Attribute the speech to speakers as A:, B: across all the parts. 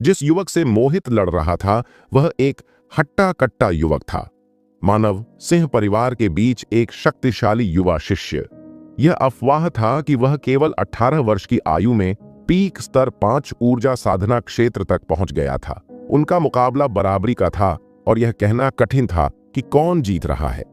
A: जिस युवक से मोहित लड़ रहा था वह एक हट्टा कट्टा युवक था। मानव सिंह परिवार के बीच एक शक्तिशाली युवा शिष्य। यह अफवाह था कि वह केवल 18 वर्ष की आयु में पीक स्तर 5 ऊर्जा साधना क्षेत्र तक पहुंच गया था। उनका मुकाबला बराबरी का था और यह कहना कठिन था कि कौन जीत रहा है।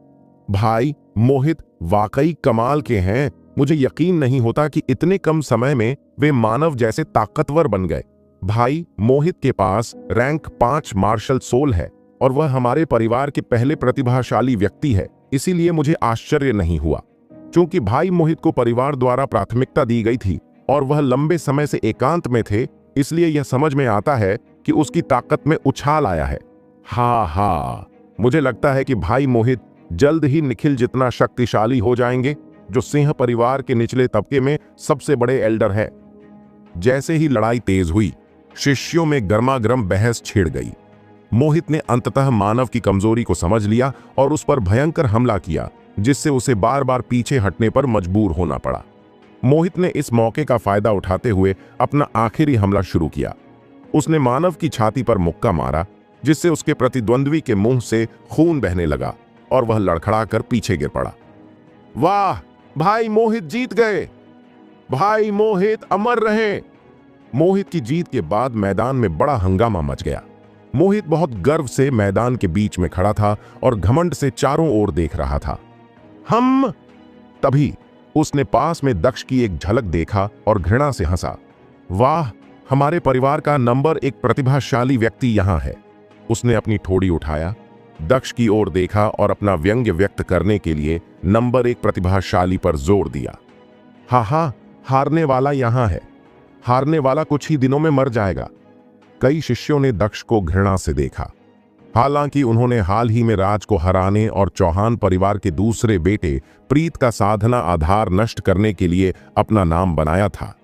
A: भाई मोहित वाकई कमाल के हैं। मुझे यकीन नहीं होता कि इतने कम समय में वे मानव जैसे ताकतवर बन गए। भाई मोहित के पास रैंक 5 मार्शल सोल है और वह हमारे परिवार के पहले प्रतिभाशाली व्यक्ति है, इसीलिए मुझे आश्चर्य नहीं हुआ। क्योंकि भाई मोहित को परिवार द्वारा प्राथमिकता दी गई थी और वह लंबे समय से एकांत में थे, इसलिए यह समझ में आता है कि उसकी ताकत में उछाल आया है। हाँ, मुझे लगता है कि भाई मोहित जल्द ही निखिल जितना शक्तिशाली हो जाएंगे, जो सिंह परिवार के निचले तबके में सबसे बड़े एल्डर है। जैसे ही लड़ाई तेज हुई, शिष्यों में गर्मागर्म बहस छिड़ गई। मोहित ने अंततः मानव की कमजोरी को समझ लिया और उस पर भयंकर हमला किया, जिससे उसे बार बार पीछे हटने पर मजबूर होना पड़ा। मोहित ने इस मौके का फायदा उठाते हुए अपना आखिरी हमला शुरू किया। उसने मानव की छाती पर मुक्का मारा, जिससे उसके प्रतिद्वंद्वी के मुंह से खून बहने लगा और वह लड़खड़ाकर पीछे गिर पड़ा। वाह, भाई मोहित जीत गए! भाई मोहित अमर रहे! मोहित की जीत के बाद मैदान में बड़ा हंगामा मच गया। मोहित बहुत गर्व से मैदान के बीच में खड़ा था और घमंड से चारों ओर देख रहा था। तभी उसने पास में दक्ष की एक झलक देखा और घृणा से हंसा। वाह, हमारे परिवार का नंबर 1 प्रतिभाशाली व्यक्ति यहां है। उसने अपनी ठोड़ी उठाया, दक्ष की ओर देखा और अपना व्यंग्य व्यक्त करने के लिए नंबर 1 प्रतिभाशाली पर जोर दिया। हाँ, हारने वाला यहां है। हारने वाला कुछ ही दिनों में मर जाएगा। कई शिष्यों ने दक्ष को घृणा से देखा। हालांकि उन्होंने हाल ही में राज को हराने और चौहान परिवार के दूसरे बेटे प्रीत का साधना आधार नष्ट करने के लिए अपना नाम बनाया था,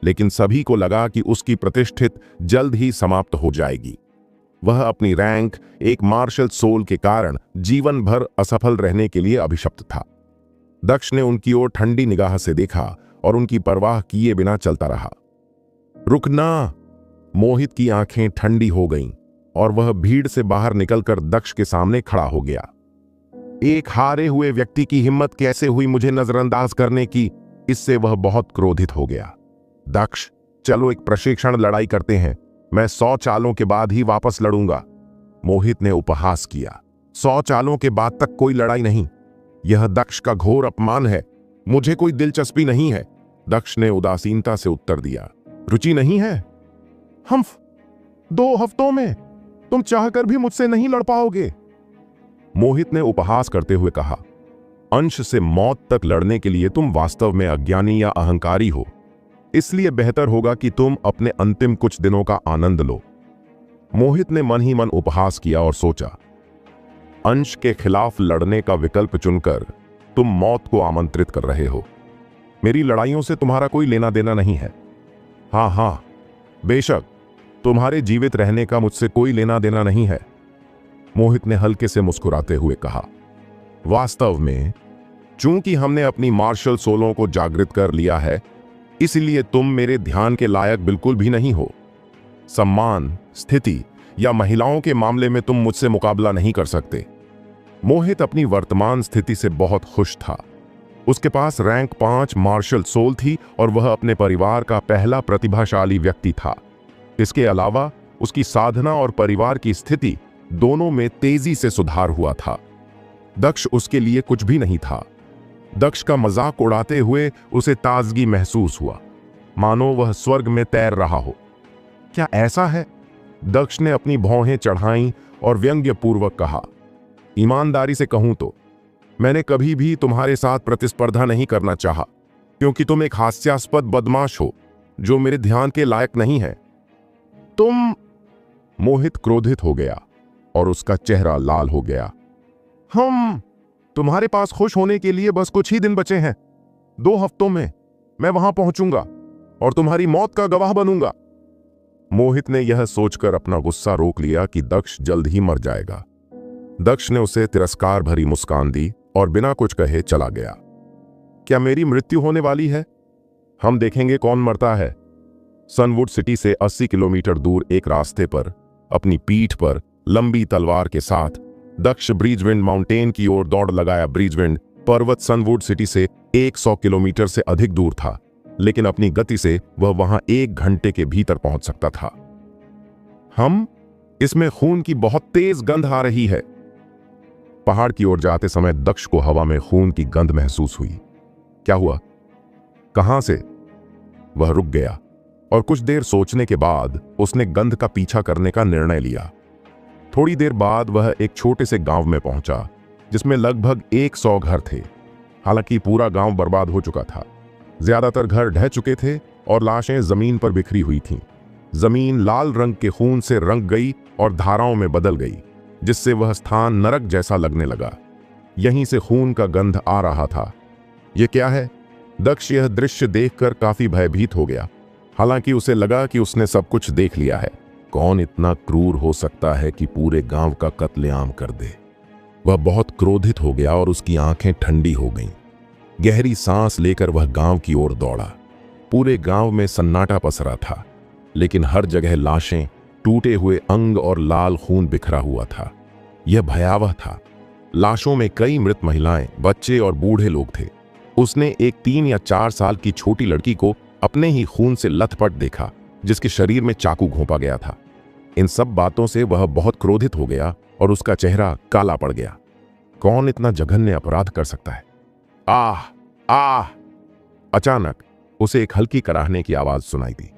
A: लेकिन सभी को लगा कि उसकी प्रतिष्ठित जल्द ही समाप्त हो जाएगी। वह अपनी रैंक 1 मार्शल सोल के कारण जीवन भर असफल रहने के लिए अभिशप्त था। दक्ष ने उनकी ओर ठंडी निगाह से देखा और उनकी परवाह किए बिना चलता रहा। रुकना! मोहित की आंखें ठंडी हो गईं और वह भीड़ से बाहर निकलकर दक्ष के सामने खड़ा हो गया। एक हारे हुए व्यक्ति की हिम्मत कैसे हुई मुझे नजरअंदाज करने की? इससे वह बहुत क्रोधित हो गया। दक्ष, चलो एक प्रशिक्षण लड़ाई करते हैं। मैं 100 चालों के बाद ही वापस लड़ूंगा। मोहित ने उपहास किया। 100 चालों के बाद तक कोई लड़ाई नहीं। यह दक्ष का घोर अपमान है। मुझे कोई दिलचस्पी नहीं है। दक्ष ने उदासीनता से उत्तर दिया। रुचि नहीं है? 2 हफ्तों में तुम चाहकर भी मुझसे नहीं लड़ पाओगे। मोहित ने उपहास करते हुए कहा। अंश से मौत तक लड़ने के लिए तुम वास्तव में अज्ञानी या अहंकारी हो, इसलिए बेहतर होगा कि तुम अपने अंतिम कुछ दिनों का आनंद लो। मोहित ने मन ही मन उपहास किया और सोचा, अंश के खिलाफ लड़ने का विकल्प चुनकर तुम मौत को आमंत्रित कर रहे हो। मेरी लड़ाइयों से तुम्हारा कोई लेना देना नहीं है। हाँ, बेशक तुम्हारे जीवित रहने का मुझसे कोई लेना देना नहीं है। मोहित ने हल्के से मुस्कुराते हुए कहा। वास्तव में चूंकि हमने अपनी मार्शल सोलों को जागृत कर लिया है, इसलिए तुम मेरे ध्यान के लायक बिल्कुल भी नहीं हो। सम्मान, स्थिति या महिलाओं के मामले में तुम मुझसे मुकाबला नहीं कर सकते। मोहित अपनी वर्तमान स्थिति से बहुत खुश था। उसके पास रैंक 5 मार्शल सोल थी और वह अपने परिवार का पहला प्रतिभाशाली व्यक्ति था। इसके अलावा उसकी साधना और परिवार की स्थिति दोनों में तेजी से सुधार हुआ था। दक्ष उसके लिए कुछ भी नहीं था। दक्ष का मजाक उड़ाते हुए उसे ताजगी महसूस हुआ, मानो वह स्वर्ग में तैर रहा हो। क्या ऐसा है? दक्ष ने अपनी भौहें चढ़ाईं और व्यंग्यपूर्वक कहा। ईमानदारी से कहूं तो मैंने कभी भी तुम्हारे साथ प्रतिस्पर्धा नहीं करना चाहा, क्योंकि तुम एक हास्यास्पद बदमाश हो जो मेरे ध्यान के लायक नहीं है। तुम... मोहित क्रोधित हो गया और उसका चेहरा लाल हो गया। तुम्हारे पास खुश होने के लिए बस कुछ ही दिन बचे हैं। 2 हफ्तों में मैं वहां पहुंचूंगा और तुम्हारी मौत का गवाह बनूंगा। मोहित ने यह सोचकर अपना गुस्सा रोक लिया कि दक्ष जल्द ही मर जाएगा। दक्ष ने उसे तिरस्कार भरी मुस्कान दी और बिना कुछ कहे चला गया। क्या मेरी मृत्यु होने वाली है? हम देखेंगे कौन मरता है। सनवुड सिटी से 80 किलोमीटर दूर एक रास्ते पर अपनी पीठ पर लंबी तलवार के साथ दक्ष ब्रीजविंड माउंटेन की ओर दौड़ लगाया। ब्रीजविंड पर्वत सनवुड सिटी से 100 किलोमीटर से अधिक दूर था, लेकिन अपनी गति से वह वहां 1 घंटे के भीतर पहुंच सकता था। इसमें खून की बहुत तेज गंध आ रही है। पहाड़ की ओर जाते समय दक्ष को हवा में खून की गंध महसूस हुई। क्या हुआ? कहां से? वह रुक गया और कुछ देर सोचने के बाद उसने गंध का पीछा करने का निर्णय लिया। थोड़ी देर बाद वह एक छोटे से गांव में पहुंचा जिसमें लगभग 100 घर थे। हालांकि पूरा गांव बर्बाद हो चुका था। ज्यादातर घर ढह चुके थे और लाशें जमीन पर बिखरी हुई थीं। जमीन लाल रंग के खून से रंग गई और धाराओं में बदल गई, जिससे वह स्थान नरक जैसा लगने लगा। यहीं से खून का गंध आ रहा था। यह क्या है? दक्ष यह दृश्य देखकर काफी भयभीत हो गया। हालांकि उसे लगा कि उसने सब कुछ देख लिया है। कौन इतना क्रूर हो सकता है कि पूरे गांव का कत्लेआम कर दे? वह बहुत क्रोधित हो गया और उसकी आंखें ठंडी हो गईं। गहरी सांस लेकर वह गांव की ओर दौड़ा। पूरे गांव में सन्नाटा पसरा था, लेकिन हर जगह लाशें, टूटे हुए अंग और लाल खून बिखरा हुआ था। यह भयावह था। लाशों में कई मृत महिलाएं, बच्चे और बूढ़े लोग थे। उसने एक 3 या 4 साल की छोटी लड़की को अपने ही खून से लथपथ देखा, जिसके शरीर में चाकू घोंपा गया था। इन सब बातों से वह बहुत क्रोधित हो गया और उसका चेहरा काला पड़ गया। कौन इतना जघन्य अपराध कर सकता है? आह आह! अचानक उसे एक हल्की कराहने की आवाज सुनाई दी।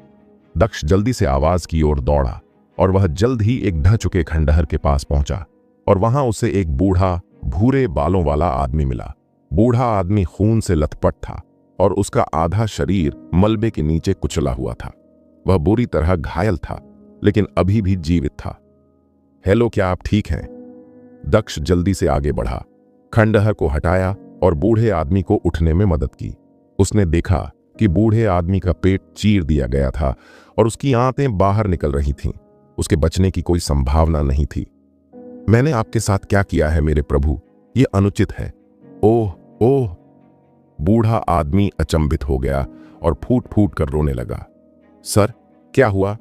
A: दक्ष जल्दी से आवाज की ओर दौड़ा और वह जल्द ही एक ढह चुके खंडहर के पास पहुंचा और वहां उसे एक बूढ़ा, भूरे बालों वाला आदमी मिला। बूढ़ा आदमी खून से लथपथ था और उसका आधा शरीर मलबे के नीचे कुचला हुआ था। वह बुरी तरह घायल था, लेकिन अभी भी जीवित था। हेलो, क्या आप ठीक हैं? दक्ष जल्दी से आगे बढ़ा, खंडहर को हटाया और बूढ़े आदमी को उठने में मदद की। उसने देखा कि बूढ़े आदमी का पेट चीर दिया गया था और उसकी आंतें बाहर निकल रही थीं। उसके बचने की कोई संभावना नहीं थी। मैंने आपके साथ क्या किया है मेरे प्रभु? यह अनुचित है। ओह ओह! बूढ़ा आदमी अचंभित हो गया और फूट फूट कर रोने लगा। सर, क्या हुआ?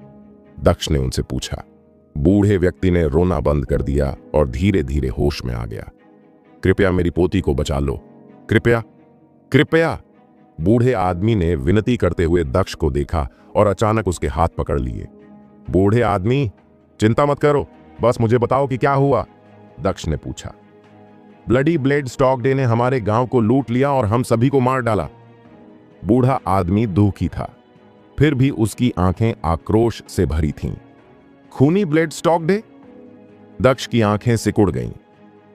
A: दक्ष ने उनसे पूछा। बूढ़े व्यक्ति ने रोना बंद कर दिया और धीरे धीरे होश में आ गया। कृपया मेरी पोती को बचा लो, कृपया कृपया! बूढ़े आदमी ने विनती करते हुए दक्ष को देखा और अचानक उसके हाथ पकड़ लिए। बूढ़े आदमी, चिंता मत करो, बस मुझे बताओ कि क्या हुआ? दक्ष ने पूछा। ब्लडी ब्लेड स्टॉकडे ने हमारे गांव को लूट लिया और हम सभी को मार डाला। बूढ़ा आदमी दुखी था, फिर भी उसकी आंखें आक्रोश से भरी थीं। खूनी ब्लेड स्टॉकडे? दक्ष की आंखें सिकुड़ गईं,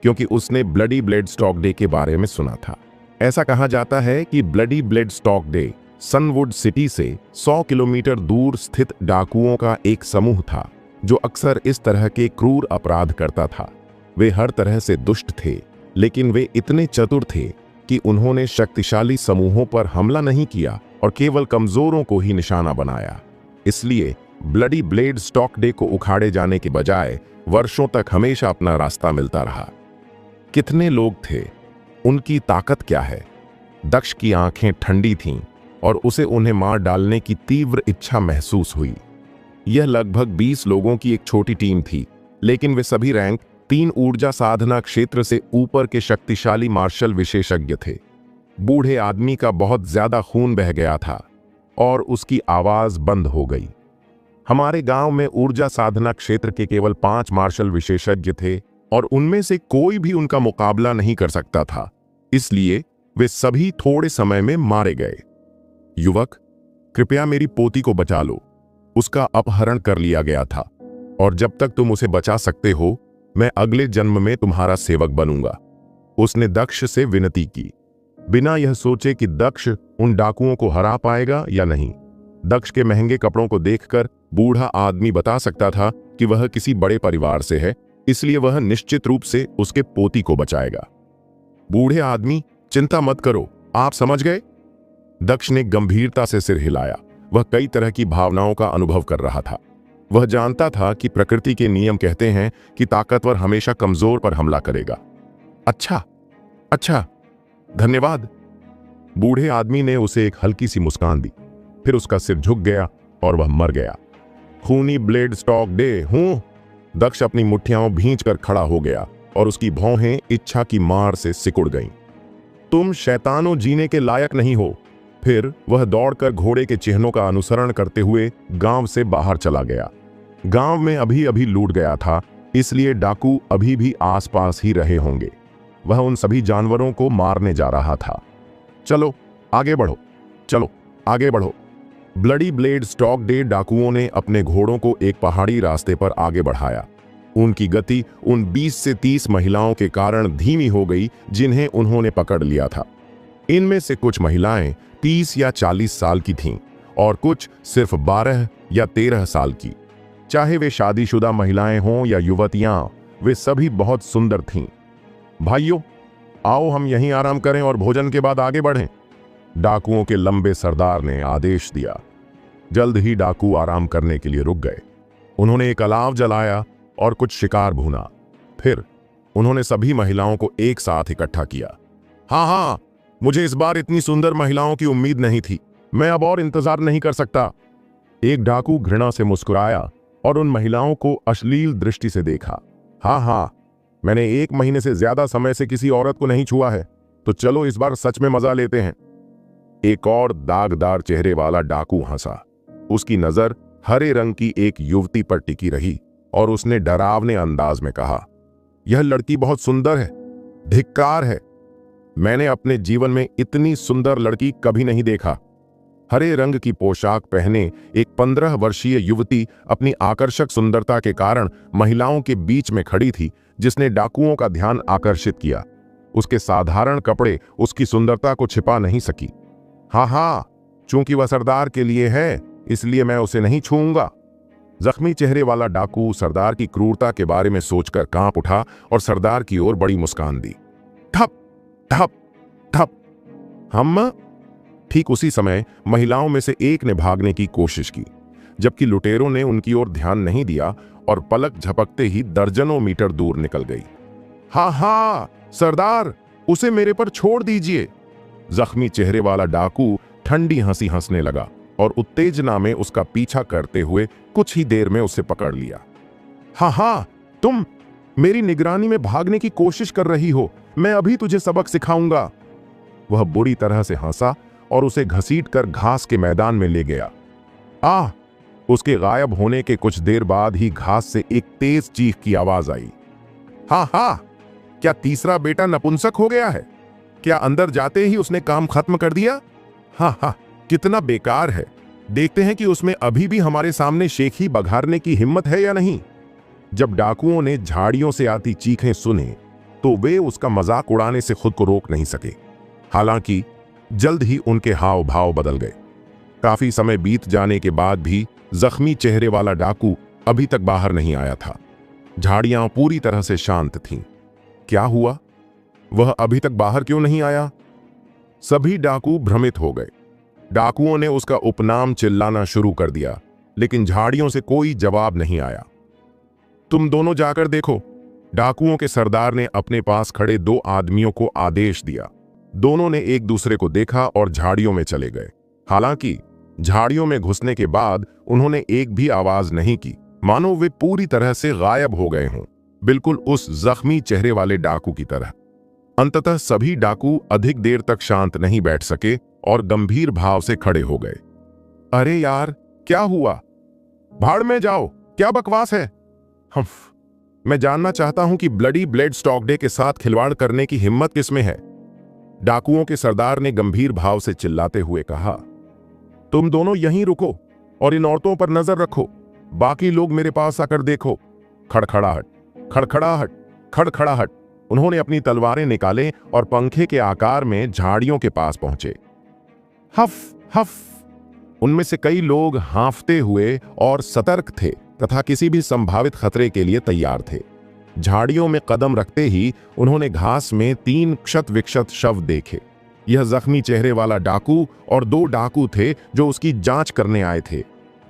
A: क्योंकि उसने ब्लडी ब्लेड स्टॉकडे के बारे में सुना था। ऐसा कहा जाता है कि ब्लडी ब्लेड स्टॉकडे सनवुड सिटी से 100 किलोमीटर दूर स्थित डाकुओं का एक समूह था, जो अक्सर इस तरह के क्रूर अपराध करता था। वे हर तरह से दुष्ट थे, लेकिन वे इतने चतुर थे कि उन्होंने शक्तिशाली समूहों पर हमला नहीं किया और केवल कमजोरों को ही निशाना बनाया। इसलिए ब्लडी ब्लेड स्टॉकडे को उखाड़े जाने के बजाय वर्षों तक हमेशा अपना रास्ता मिलता रहा। कितने लोग थे? उनकी ताकत क्या है? दक्ष की आंखें ठंडी थीं और उसे उन्हें मार डालने की तीव्र इच्छा महसूस हुई। यह लगभग 20 लोगों की एक छोटी टीम थी, लेकिन वे सभी रैंक 3 ऊर्जा साधना क्षेत्र से ऊपर के शक्तिशाली मार्शल विशेषज्ञ थे। बूढ़े आदमी का बहुत ज्यादा खून बह गया था और उसकी आवाज बंद हो गई। हमारे गांव में ऊर्जा साधना क्षेत्र के केवल 5 मार्शल विशेषज्ञ थे और उनमें से कोई भी उनका मुकाबला नहीं कर सकता था, इसलिए वे सभी थोड़े समय में मारे गए। युवक, कृपया मेरी पोती को बचा लो। उसका अपहरण कर लिया गया था और जब तक तुम उसे बचा सकते हो, मैं अगले जन्म में तुम्हारा सेवक बनूंगा। उसने दक्ष से विनती की, बिना यह सोचे कि दक्ष उन डाकुओं को हरा पाएगा या नहीं। दक्ष के महंगे कपड़ों को देखकर बूढ़ा आदमी बता सकता था कि वह किसी बड़े परिवार से है, इसलिए वह निश्चित रूप से उसके पोती को बचाएगा। बूढ़े आदमी, चिंता मत करो, आप समझ गए? दक्ष ने गंभीरता से सिर हिलाया। वह कई तरह की भावनाओं का अनुभव कर रहा था। वह जानता था कि प्रकृति के नियम कहते हैं कि ताकतवर हमेशा कमजोर पर हमला करेगा। अच्छा अच्छा, धन्यवाद। बूढ़े आदमी ने उसे एक हल्की सी मुस्कान दी, फिर उसका सिर झुक गया और वह मर गया। खूनी ब्लेड स्टॉक डे हूं। दक्ष अपनी मुट्ठियां भींच कर खड़ा हो गया और उसकी भौहें इच्छा की मार से सिकुड़ गईं। तुम शैतानों जीने के लायक नहीं हो। फिर वह दौड़कर घोड़े के चिन्हों का अनुसरण करते हुए गांव से बाहर चला गया। गांव में अभी अभी लूट गया था, इसलिए डाकू अभी भी आसपास ही रहे होंगे। वह उन सभी जानवरों को मारने जा रहा था। चलो आगे बढ़ो, चलो आगे बढ़ो। ब्लडी ब्लेड स्टॉक डे डाकुओं ने अपने घोड़ों को एक पहाड़ी रास्ते पर आगे बढ़ाया। उनकी गति उन 20 से 30 महिलाओं के कारण धीमी हो गई जिन्हें उन्होंने पकड़ लिया था। इनमें से कुछ महिलाएं 30 या 40 साल की थीं और कुछ सिर्फ 12 या 13 साल की। चाहे वे शादीशुदा महिलाएं हों या युवतियां, वे सभी बहुत सुंदर थीं। भाइयों, आओ हम यहीं आराम करें और भोजन के बाद आगे बढ़ें, डाकुओं के लंबे सरदार ने आदेश दिया। जल्द ही डाकू आराम करने के लिए रुक गए। उन्होंने एक अलाव जलाया और कुछ शिकार भूना। फिर उन्होंने सभी महिलाओं को एक साथ इकट्ठा किया। हाँ, मुझे इस बार इतनी सुंदर महिलाओं की उम्मीद नहीं थी। मैं अब और इंतजार नहीं कर सकता। एक डाकू घृणा से मुस्कुराया और उन महिलाओं को अश्लील दृष्टि से देखा। हाँ, मैंने 1 महीने से ज्यादा समय से किसी औरत को नहीं छुआ है, तो चलो इस बार सच में मजा लेते हैं। एक और दागदार चेहरे वाला डाकू हंसा। उसकी नजर हरे रंग की एक युवती पर टिकी रही और उसने डरावने अंदाज में कहा, यह लड़की बहुत सुंदर है, धिक्कार है। मैंने अपने जीवन में इतनी सुंदर लड़की कभी नहीं देखा। हरे रंग की पोशाक पहने एक 15 वर्षीय युवती अपनी आकर्षक सुंदरता के कारण महिलाओं के बीच में खड़ी थी, जिसने डाकुओं का ध्यान आकर्षित किया। उसके साधारण कपड़े उसकी सुंदरता को छिपा नहीं सकी। हाँ, चूंकि वह सरदार के लिए है, इसलिए मैं उसे नहीं छूऊंगा। जख्मी चेहरे वाला डाकू सरदार की क्रूरता के बारे में सोचकर कांप उठा और सरदार की ओर बड़ी मुस्कान दी। ठप ठप ठप। हम ठीक उसी समय महिलाओं में से एक ने भागने की कोशिश की, जबकि लुटेरों ने उनकी ओर ध्यान नहीं दिया और पलक झपकते ही दर्जनों मीटर दूर निकल गई। हाँ, सरदार, उसे मेरे पर छोड़ दीजिए। जख्मी चेहरे वाला डाकू ठंडी हंसी हंसने लगा और उत्तेजना में उसका पीछा करते हुए कुछ ही देर में उसे पकड़ लिया। हाँ, तुम मेरी निगरानी में भागने की कोशिश कर रही हो। मैं अभी तुझे सबक सिखाऊंगा। वह बुरी तरह से हंसा और उसे घसीटकर घास के मैदान में ले गया। उसके गायब होने के कुछ देर बाद ही घास से एक तेज चीख की आवाज आई। हाँ, क्या तीसरा बेटा नपुंसक हो गया है? क्या अंदर जाते ही उसने काम खत्म कर दिया? हाँ, कितना बेकार है। देखते हैं कि उसमें अभी भी हमारे सामने शेखी बघारने की हिम्मत है या नहीं। जब डाकुओं ने झाड़ियों से आती चीखें सुने तो वे उसका मजाक उड़ाने से खुद को रोक नहीं सके। हालांकि जल्द ही उनके हाव भाव बदल गए। काफी समय बीत जाने के बाद भी जख्मी चेहरे वाला डाकू अभी तक बाहर नहीं आया था। झाड़ियां पूरी तरह से शांत थीं। क्या हुआ? वह अभी तक बाहर क्यों नहीं आया? सभी डाकू भ्रमित हो गए। डाकुओं ने उसका उपनाम चिल्लाना शुरू कर दिया, लेकिन झाड़ियों से कोई जवाब नहीं आया। तुम दोनों जाकर देखो, डाकुओं के सरदार ने अपने पास खड़े 2 आदमियों को आदेश दिया। दोनों ने एक दूसरे को देखा और झाड़ियों में चले गए। हालांकि झाड़ियों में घुसने के बाद उन्होंने एक भी आवाज नहीं की, मानो वे पूरी तरह से गायब हो गए हों, बिल्कुल उस जख्मी चेहरे वाले डाकू की तरह। अंततः सभी डाकू अधिक देर तक शांत नहीं बैठ सके और गंभीर भाव से खड़े हो गए। अरे यार, क्या हुआ? भाड़ में जाओ, क्या बकवास है? मैं जानना चाहता हूं कि ब्लडी ब्लेड स्टॉक डे के साथ खिलवाड़ करने की हिम्मत किसमें है? डाकुओं के सरदार ने गंभीर भाव से चिल्लाते हुए कहा। तुम दोनों यहीं रुको और इन औरतों पर नजर रखो। बाकी लोग मेरे पास आकर देखो। खड़खड़ाहट, खड़खड़ाहट, खड़खड़ाहट। उन्होंने अपनी तलवारें निकाले और पंखे के आकार में झाड़ियों के पास पहुंचे। हफ हफ। उनमें से कई लोग हांफते हुए और सतर्क थे तथा किसी भी संभावित खतरे के लिए तैयार थे। झाड़ियों में कदम रखते ही उन्होंने घास में 3 क्षत विक्षत शव देखे। यह जख्मी चेहरे वाला डाकू और 2 डाकू थे जो उसकी जांच करने आए थे।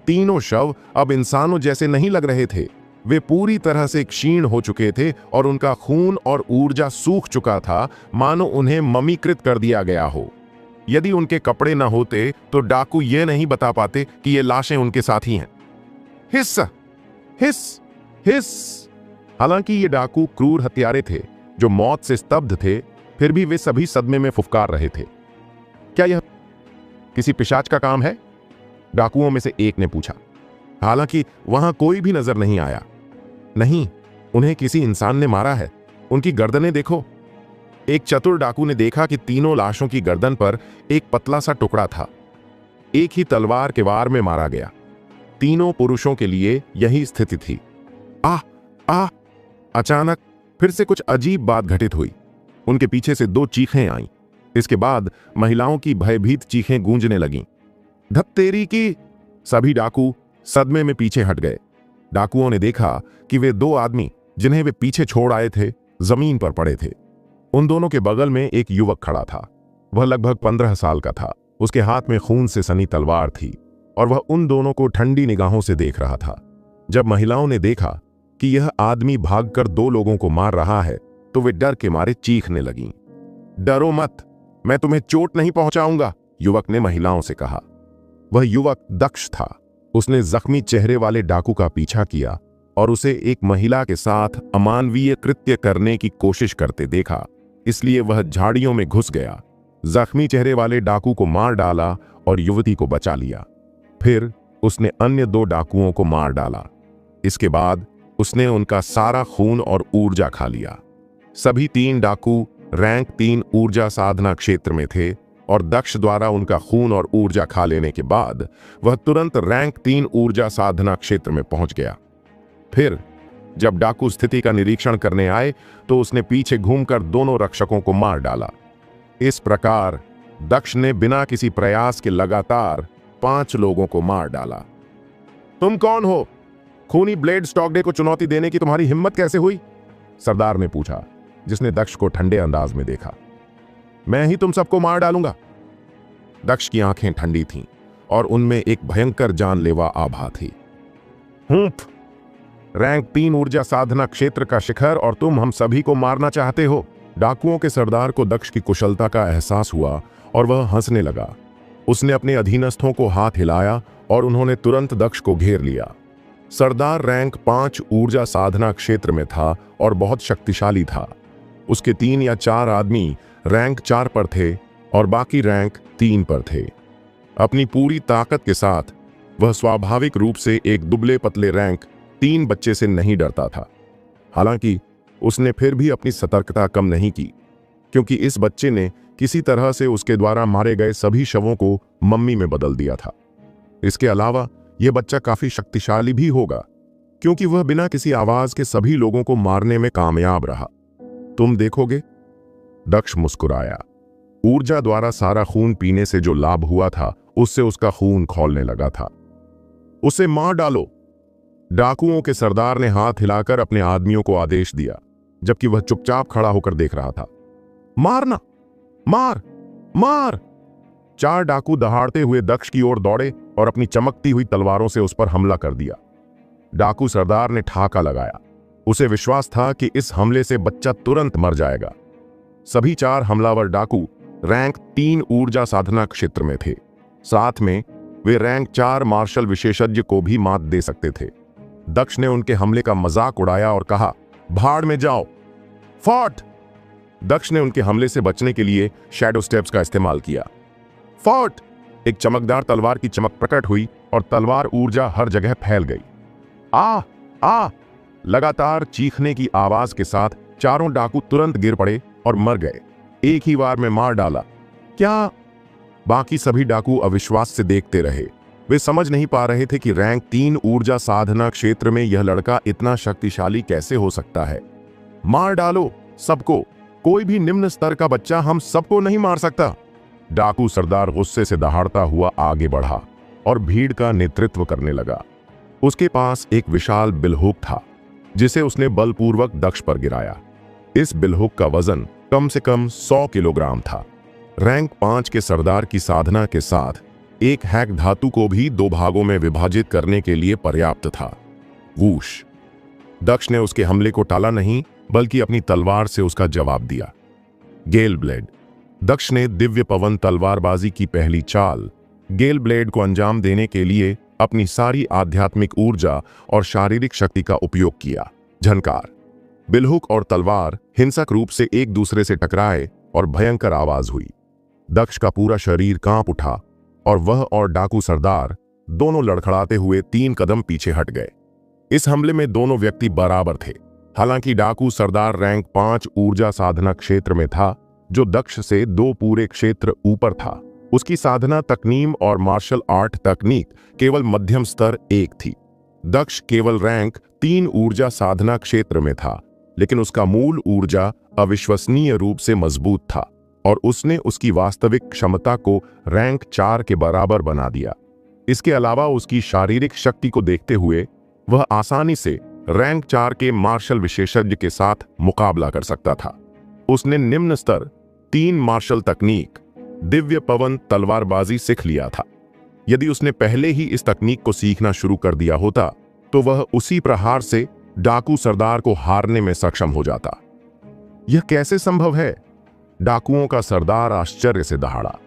A: तीनों शव अब इंसानों जैसे नहीं लग रहे थे। वे पूरी तरह से क्षीण हो चुके थे और उनका खून और ऊर्जा सूख चुका था, मानो उन्हें ममीकृत कर दिया गया हो। यदि उनके कपड़े न होते तो डाकू ये नहीं बता पाते कि ये लाशें उनके साथी हैं। हिस्स हिस्स हिस्स। हालांकि ये डाकू क्रूर हत्यारे थे जो मौत से स्तब्ध थे, फिर भी वे सभी सदमे में फुफकार रहे थे। क्या यह किसी पिशाच का काम है? डाकुओं में से एक ने पूछा। हालांकि वहां कोई भी नजर नहीं आया। नहीं, उन्हें किसी इंसान ने मारा है। उनकी गर्दनें देखो। एक चतुर डाकू ने देखा कि तीनों लाशों की गर्दन पर एक पतला सा टुकड़ा था। एक ही तलवार के वार में मारा गया। तीनों पुरुषों के लिए यही स्थिति थी। आह आह। अचानक फिर से कुछ अजीब बात घटित हुई। उनके पीछे से दो चीखें आईं। इसके बाद महिलाओं की भयभीत चीखें गूंजने लगीं। धत्तेरी की। सभी डाकू सदमे में पीछे हट गए। डाकुओं ने देखा कि वे दो आदमी जिन्हें वे पीछे छोड़ आए थे जमीन पर पड़े थे। उन दोनों के बगल में एक युवक खड़ा था। वह लगभग 15 साल का था। उसके हाथ में खून से सनी तलवार थी और वह उन दोनों को ठंडी निगाहों से देख रहा था। जब महिलाओं ने देखा कि यह आदमी भागकर दो लोगों को मार रहा है तो वे डर के मारे चीखने लगीं। डरो मत, मैं तुम्हें चोट नहीं पहुंचाऊंगा, युवक ने महिलाओं से कहा। वह युवक दक्ष था। उसने जख्मी चेहरे वाले डाकू का पीछा किया और उसे एक महिला के साथ अमानवीय कृत्य करने की कोशिश करते देखा, इसलिए वह झाड़ियों में घुस गया, जख्मी चेहरे वाले डाकू को मार डाला और युवती को बचा लिया। फिर उसने अन्य दो डाकुओं को मार डाला। इसके बाद उसने उनका सारा खून और ऊर्जा खा लिया। सभी 3 डाकू रैंक 3 ऊर्जा साधना क्षेत्र में थे और दक्ष द्वारा उनका खून और ऊर्जा खा लेने के बाद वह तुरंत रैंक 3 ऊर्जा साधना क्षेत्र में पहुंच गया। फिर जब डाकू स्थिति का निरीक्षण करने आए तो उसने पीछे घूमकर दोनों रक्षकों को मार डाला। इस प्रकार दक्ष ने बिना किसी प्रयास के लगातार 5 लोगों को मार डाला। तुम कौन हो? खूनी ब्लेड स्टॉकडे को चुनौती देने की तुम्हारी हिम्मत कैसे हुई? सरदार ने पूछा, जिसने दक्ष को ठंडे अंदाज में देखा। मैं ही तुम सबको मार डालूंगा। दक्ष की आंखें ठंडी थीं और उनमें एक भयंकर जानलेवा आभा थी। रैंक 3 ऊर्जा साधना क्षेत्र का शिखर और तुम हम सभी को मारना चाहते हो? डाकुओं के सरदार को दक्ष की कुशलता का एहसास हुआ और वह हंसने लगा। उसने अपने अधीनस्थों को हाथ हिलाया और उन्होंने तुरंत दक्ष को घेर लिया। सरदार रैंक 5 ऊर्जा साधना क्षेत्र में था और बहुत शक्तिशाली था। उसके 3 या 4 आदमी रैंक 4 पर थे और बाकी रैंक 3 पर थे। अपनी पूरी ताकत के साथ वह स्वाभाविक रूप से एक दुबले पतले रैंक 3 बच्चे से नहीं डरता था। हालांकि उसने फिर भी अपनी सतर्कता कम नहीं की, क्योंकि इस बच्चे ने किसी तरह से उसके द्वारा मारे गए सभी शवों को मम्मी में बदल दिया था। इसके अलावा यह बच्चा काफी शक्तिशाली भी होगा, क्योंकि वह बिना किसी आवाज के सभी लोगों को मारने में कामयाब रहा। तुम देखोगे? दक्ष मुस्कुराया। ऊर्जा द्वारा सारा खून पीने से जो लाभ हुआ था उससे उसका खून खौलने लगा था। उसे मार डालो, डाकुओं के सरदार ने हाथ हिलाकर अपने आदमियों को आदेश दिया, जबकि वह चुपचाप खड़ा होकर देख रहा था। मारना, मार मार। 4 डाकू दहाड़ते हुए दक्ष की ओर दौड़े और अपनी चमकती हुई तलवारों से उस पर हमला कर दिया। डाकू सरदार ने ठाका लगाया। उसे विश्वास था कि इस हमले से बच्चा तुरंत मर जाएगा। सभी 4 हमलावर डाकू रैंक 3 ऊर्जा साधना क्षेत्र में थे। साथ में वे रैंक 4 मार्शल विशेषज्ञ को भी मात दे सकते थे। दक्ष ने उनके हमले का मजाक उड़ाया और कहा, भाड़ में जाओ। फॉट। दक्ष ने उनके हमले से बचने के लिए शैडो स्टेप्स का इस्तेमाल किया। फॉट। एक चमकदार तलवार की चमक प्रकट हुई और तलवार ऊर्जा हर जगह फैल गई। आ आ। लगातार चीखने की आवाज के साथ चारों डाकू तुरंत गिर पड़े और मर गए। एक ही बार में मार डाला। क्या? बाकी सभी डाकू अविश्वास से देखते रहे। वे समझ नहीं पा रहे थे कि रैंक 3 ऊर्जा साधना क्षेत्र में यह लड़का इतना शक्तिशाली कैसे हो सकता है। मार डालो सबको, कोई भी निम्न स्तर का बच्चा हम सबको नहीं मार सकता। डाकू सरदार गुस्से से दहाड़ता हुआ आगे बढ़ा और भीड़ का नेतृत्व करने लगा। उसके पास एक विशाल बिलहुक था, जिसे उसने बलपूर्वक दक्ष पर गिराया। इस बिलहुक का वजन कम से कम 100 किलोग्राम था। रैंक 5 के सरदार की साधना के साथ एक हैक धातु को भी 2 भागों में विभाजित करने के लिए पर्याप्त था। वूश। दक्ष ने उसके हमले को टाला नहीं, बल्कि अपनी तलवार से उसका जवाब दिया। गेल ब्लेड। दक्ष ने दिव्य पवन तलवारबाजी की पहली चाल गेल ब्लेड को अंजाम देने के लिए अपनी सारी आध्यात्मिक ऊर्जा और शारीरिक शक्ति का उपयोग किया। झनकार, बिलहुक और तलवार हिंसक रूप से एक दूसरे से टकराए और भयंकर आवाज हुई। दक्ष का पूरा शरीर कांप उठा और वह और डाकू सरदार दोनों लड़खड़ाते हुए 3 कदम पीछे हट गए। इस हमले में दोनों व्यक्ति बराबर थे। हालांकि डाकू सरदार रैंक 5 ऊर्जा साधना क्षेत्र में था, जो दक्ष से 2 पूरे क्षेत्र ऊपर था। उसकी साधना तकनीम और मार्शल आर्ट तकनीक केवल मध्यम स्तर 1 थी। दक्ष केवल रैंक 3 ऊर्जा साधना क्षेत्र में था, लेकिन उसका मूल ऊर्जा अविश्वसनीय रूप से मजबूत था और उसने उसकी वास्तविक क्षमता को रैंक 4 के बराबर बना दिया। इसके अलावा उसकी शारीरिक शक्ति को देखते हुए वह आसानी से रैंक 4 के मार्शल विशेषज्ञ के साथ मुकाबला कर सकता था। उसने निम्न स्तर 3 मार्शल तकनीक दिव्य पवन तलवारबाजी सीख लिया था। यदि उसने पहले ही इस तकनीक को सीखना शुरू कर दिया होता तो वह उसी प्रहार से डाकू सरदार को हारने में सक्षम हो जाता। यह कैसे संभव है? डाकुओं का सरदार आश्चर्य से दहाड़ा।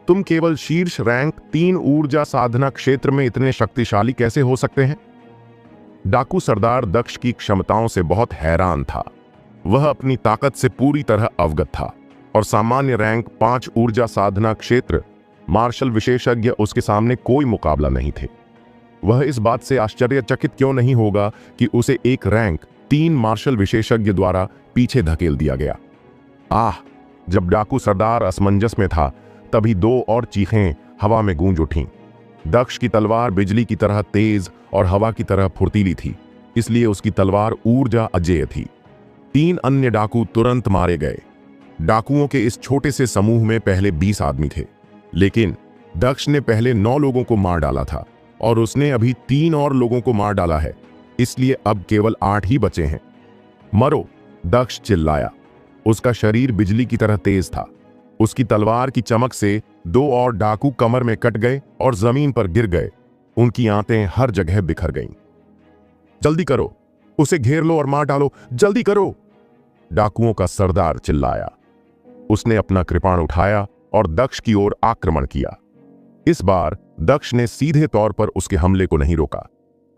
A: तुम केवल शीर्ष रैंक 3 ऊर्जा साधना क्षेत्र में इतने शक्तिशाली कैसे हो सकते हैं? डाकू सरदार दक्ष की क्षमताओं से बहुत हैरान था। वह अपनी ताकत से पूरी तरह अवगत था और सामान्य रैंक 5 ऊर्जा साधना क्षेत्र मार्शल विशेषज्ञ उसके सामने कोई मुकाबला नहीं थे। वह इस बात से आश्चर्यचकित क्यों नहीं होगा कि उसे एक रैंक 3 मार्शल विशेषज्ञ द्वारा पीछे धकेल दिया गया। आह! जब डाकू सरदार असमंजस में था, तभी 2 और चीखें हवा में गूंज उठीं। दक्ष की तलवार बिजली की तरह तेज और हवा की तरह फुर्तीली थी, इसलिए उसकी तलवार ऊर्जा अजेय थी। 3 अन्य डाकू तुरंत मारे गए। डाकुओं के इस छोटे से समूह में पहले 20 आदमी थे, लेकिन दक्ष ने पहले 9 लोगों को मार डाला था और उसने अभी 3 और लोगों को मार डाला है, इसलिए अब केवल 8 ही बचे हैं। मरो! दक्ष चिल्लाया। उसका शरीर बिजली की तरह तेज था। उसकी तलवार की चमक से 2 और डाकू कमर में कट गए और जमीन पर गिर गए। उनकी आंतें हर जगह बिखर गईं। जल्दी करो, उसे घेर लो और मार डालो, जल्दी करो! डाकुओं का सरदार चिल्लाया। उसने अपना कृपाण उठाया और दक्ष की ओर आक्रमण किया। इस बार दक्ष ने सीधे तौर पर उसके हमले को नहीं रोका।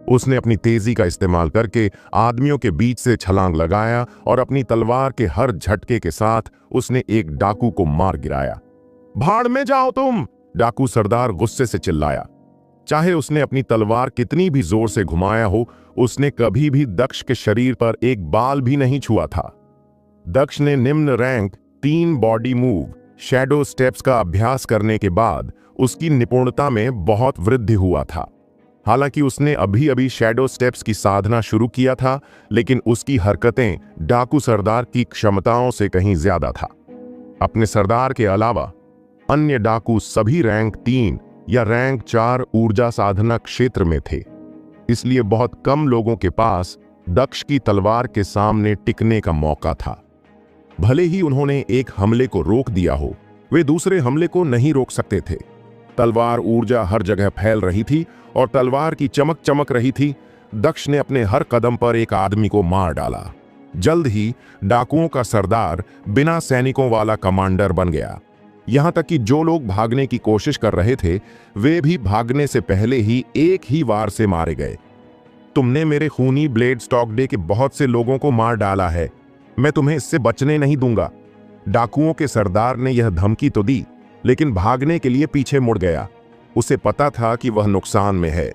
A: उसने अपनी तेजी का इस्तेमाल करके आदमियों के बीच से छलांग लगाया और अपनी तलवार के हर झटके के साथ उसने एक डाकू को मार गिराया। भाड़ में जाओ तुम! डाकू सरदार गुस्से से चिल्लाया। चाहे उसने अपनी तलवार कितनी भी जोर से घुमाया हो, उसने कभी भी दक्ष के शरीर पर एक बाल भी नहीं छुआ था। दक्ष ने निम्न rank 3 body move shadow steps का अभ्यास करने के बाद उसकी निपुणता में बहुत वृद्धि हुआ था। हालांकि उसने अभी अभी शैडो स्टेप्स की साधना शुरू किया था, लेकिन उसकी हरकतें डाकू सरदार की क्षमताओं से कहीं ज्यादा था। अपने सरदार के अलावा अन्य डाकू सभी रैंक 3 या रैंक 4 ऊर्जा साधना क्षेत्र में थे, इसलिए बहुत कम लोगों के पास दक्ष की तलवार के सामने टिकने का मौका था। भले ही उन्होंने एक हमले को रोक दिया हो, वे दूसरे हमले को नहीं रोक सकते थे। तलवार ऊर्जा हर जगह फैल रही थी और तलवार की चमक चमक रही थी। दक्ष ने अपने हर कदम पर एक आदमी को मार डाला। जल्द ही डाकुओं का सरदार बिना सैनिकों वाला कमांडर बन गया। यहां तक कि जो लोग भागने की कोशिश कर रहे थे, वे भी भागने से पहले ही एक ही वार से मारे गए। तुमने मेरे खूनी ब्लेड स्टॉक डे के बहुत से लोगों को मार डाला है, मैं तुम्हें इससे बचने नहीं दूंगा। डाकुओं के सरदार ने यह धमकी तो दी, लेकिन भागने के लिए पीछे मुड़ गया। उसे पता था कि वह नुकसान में है।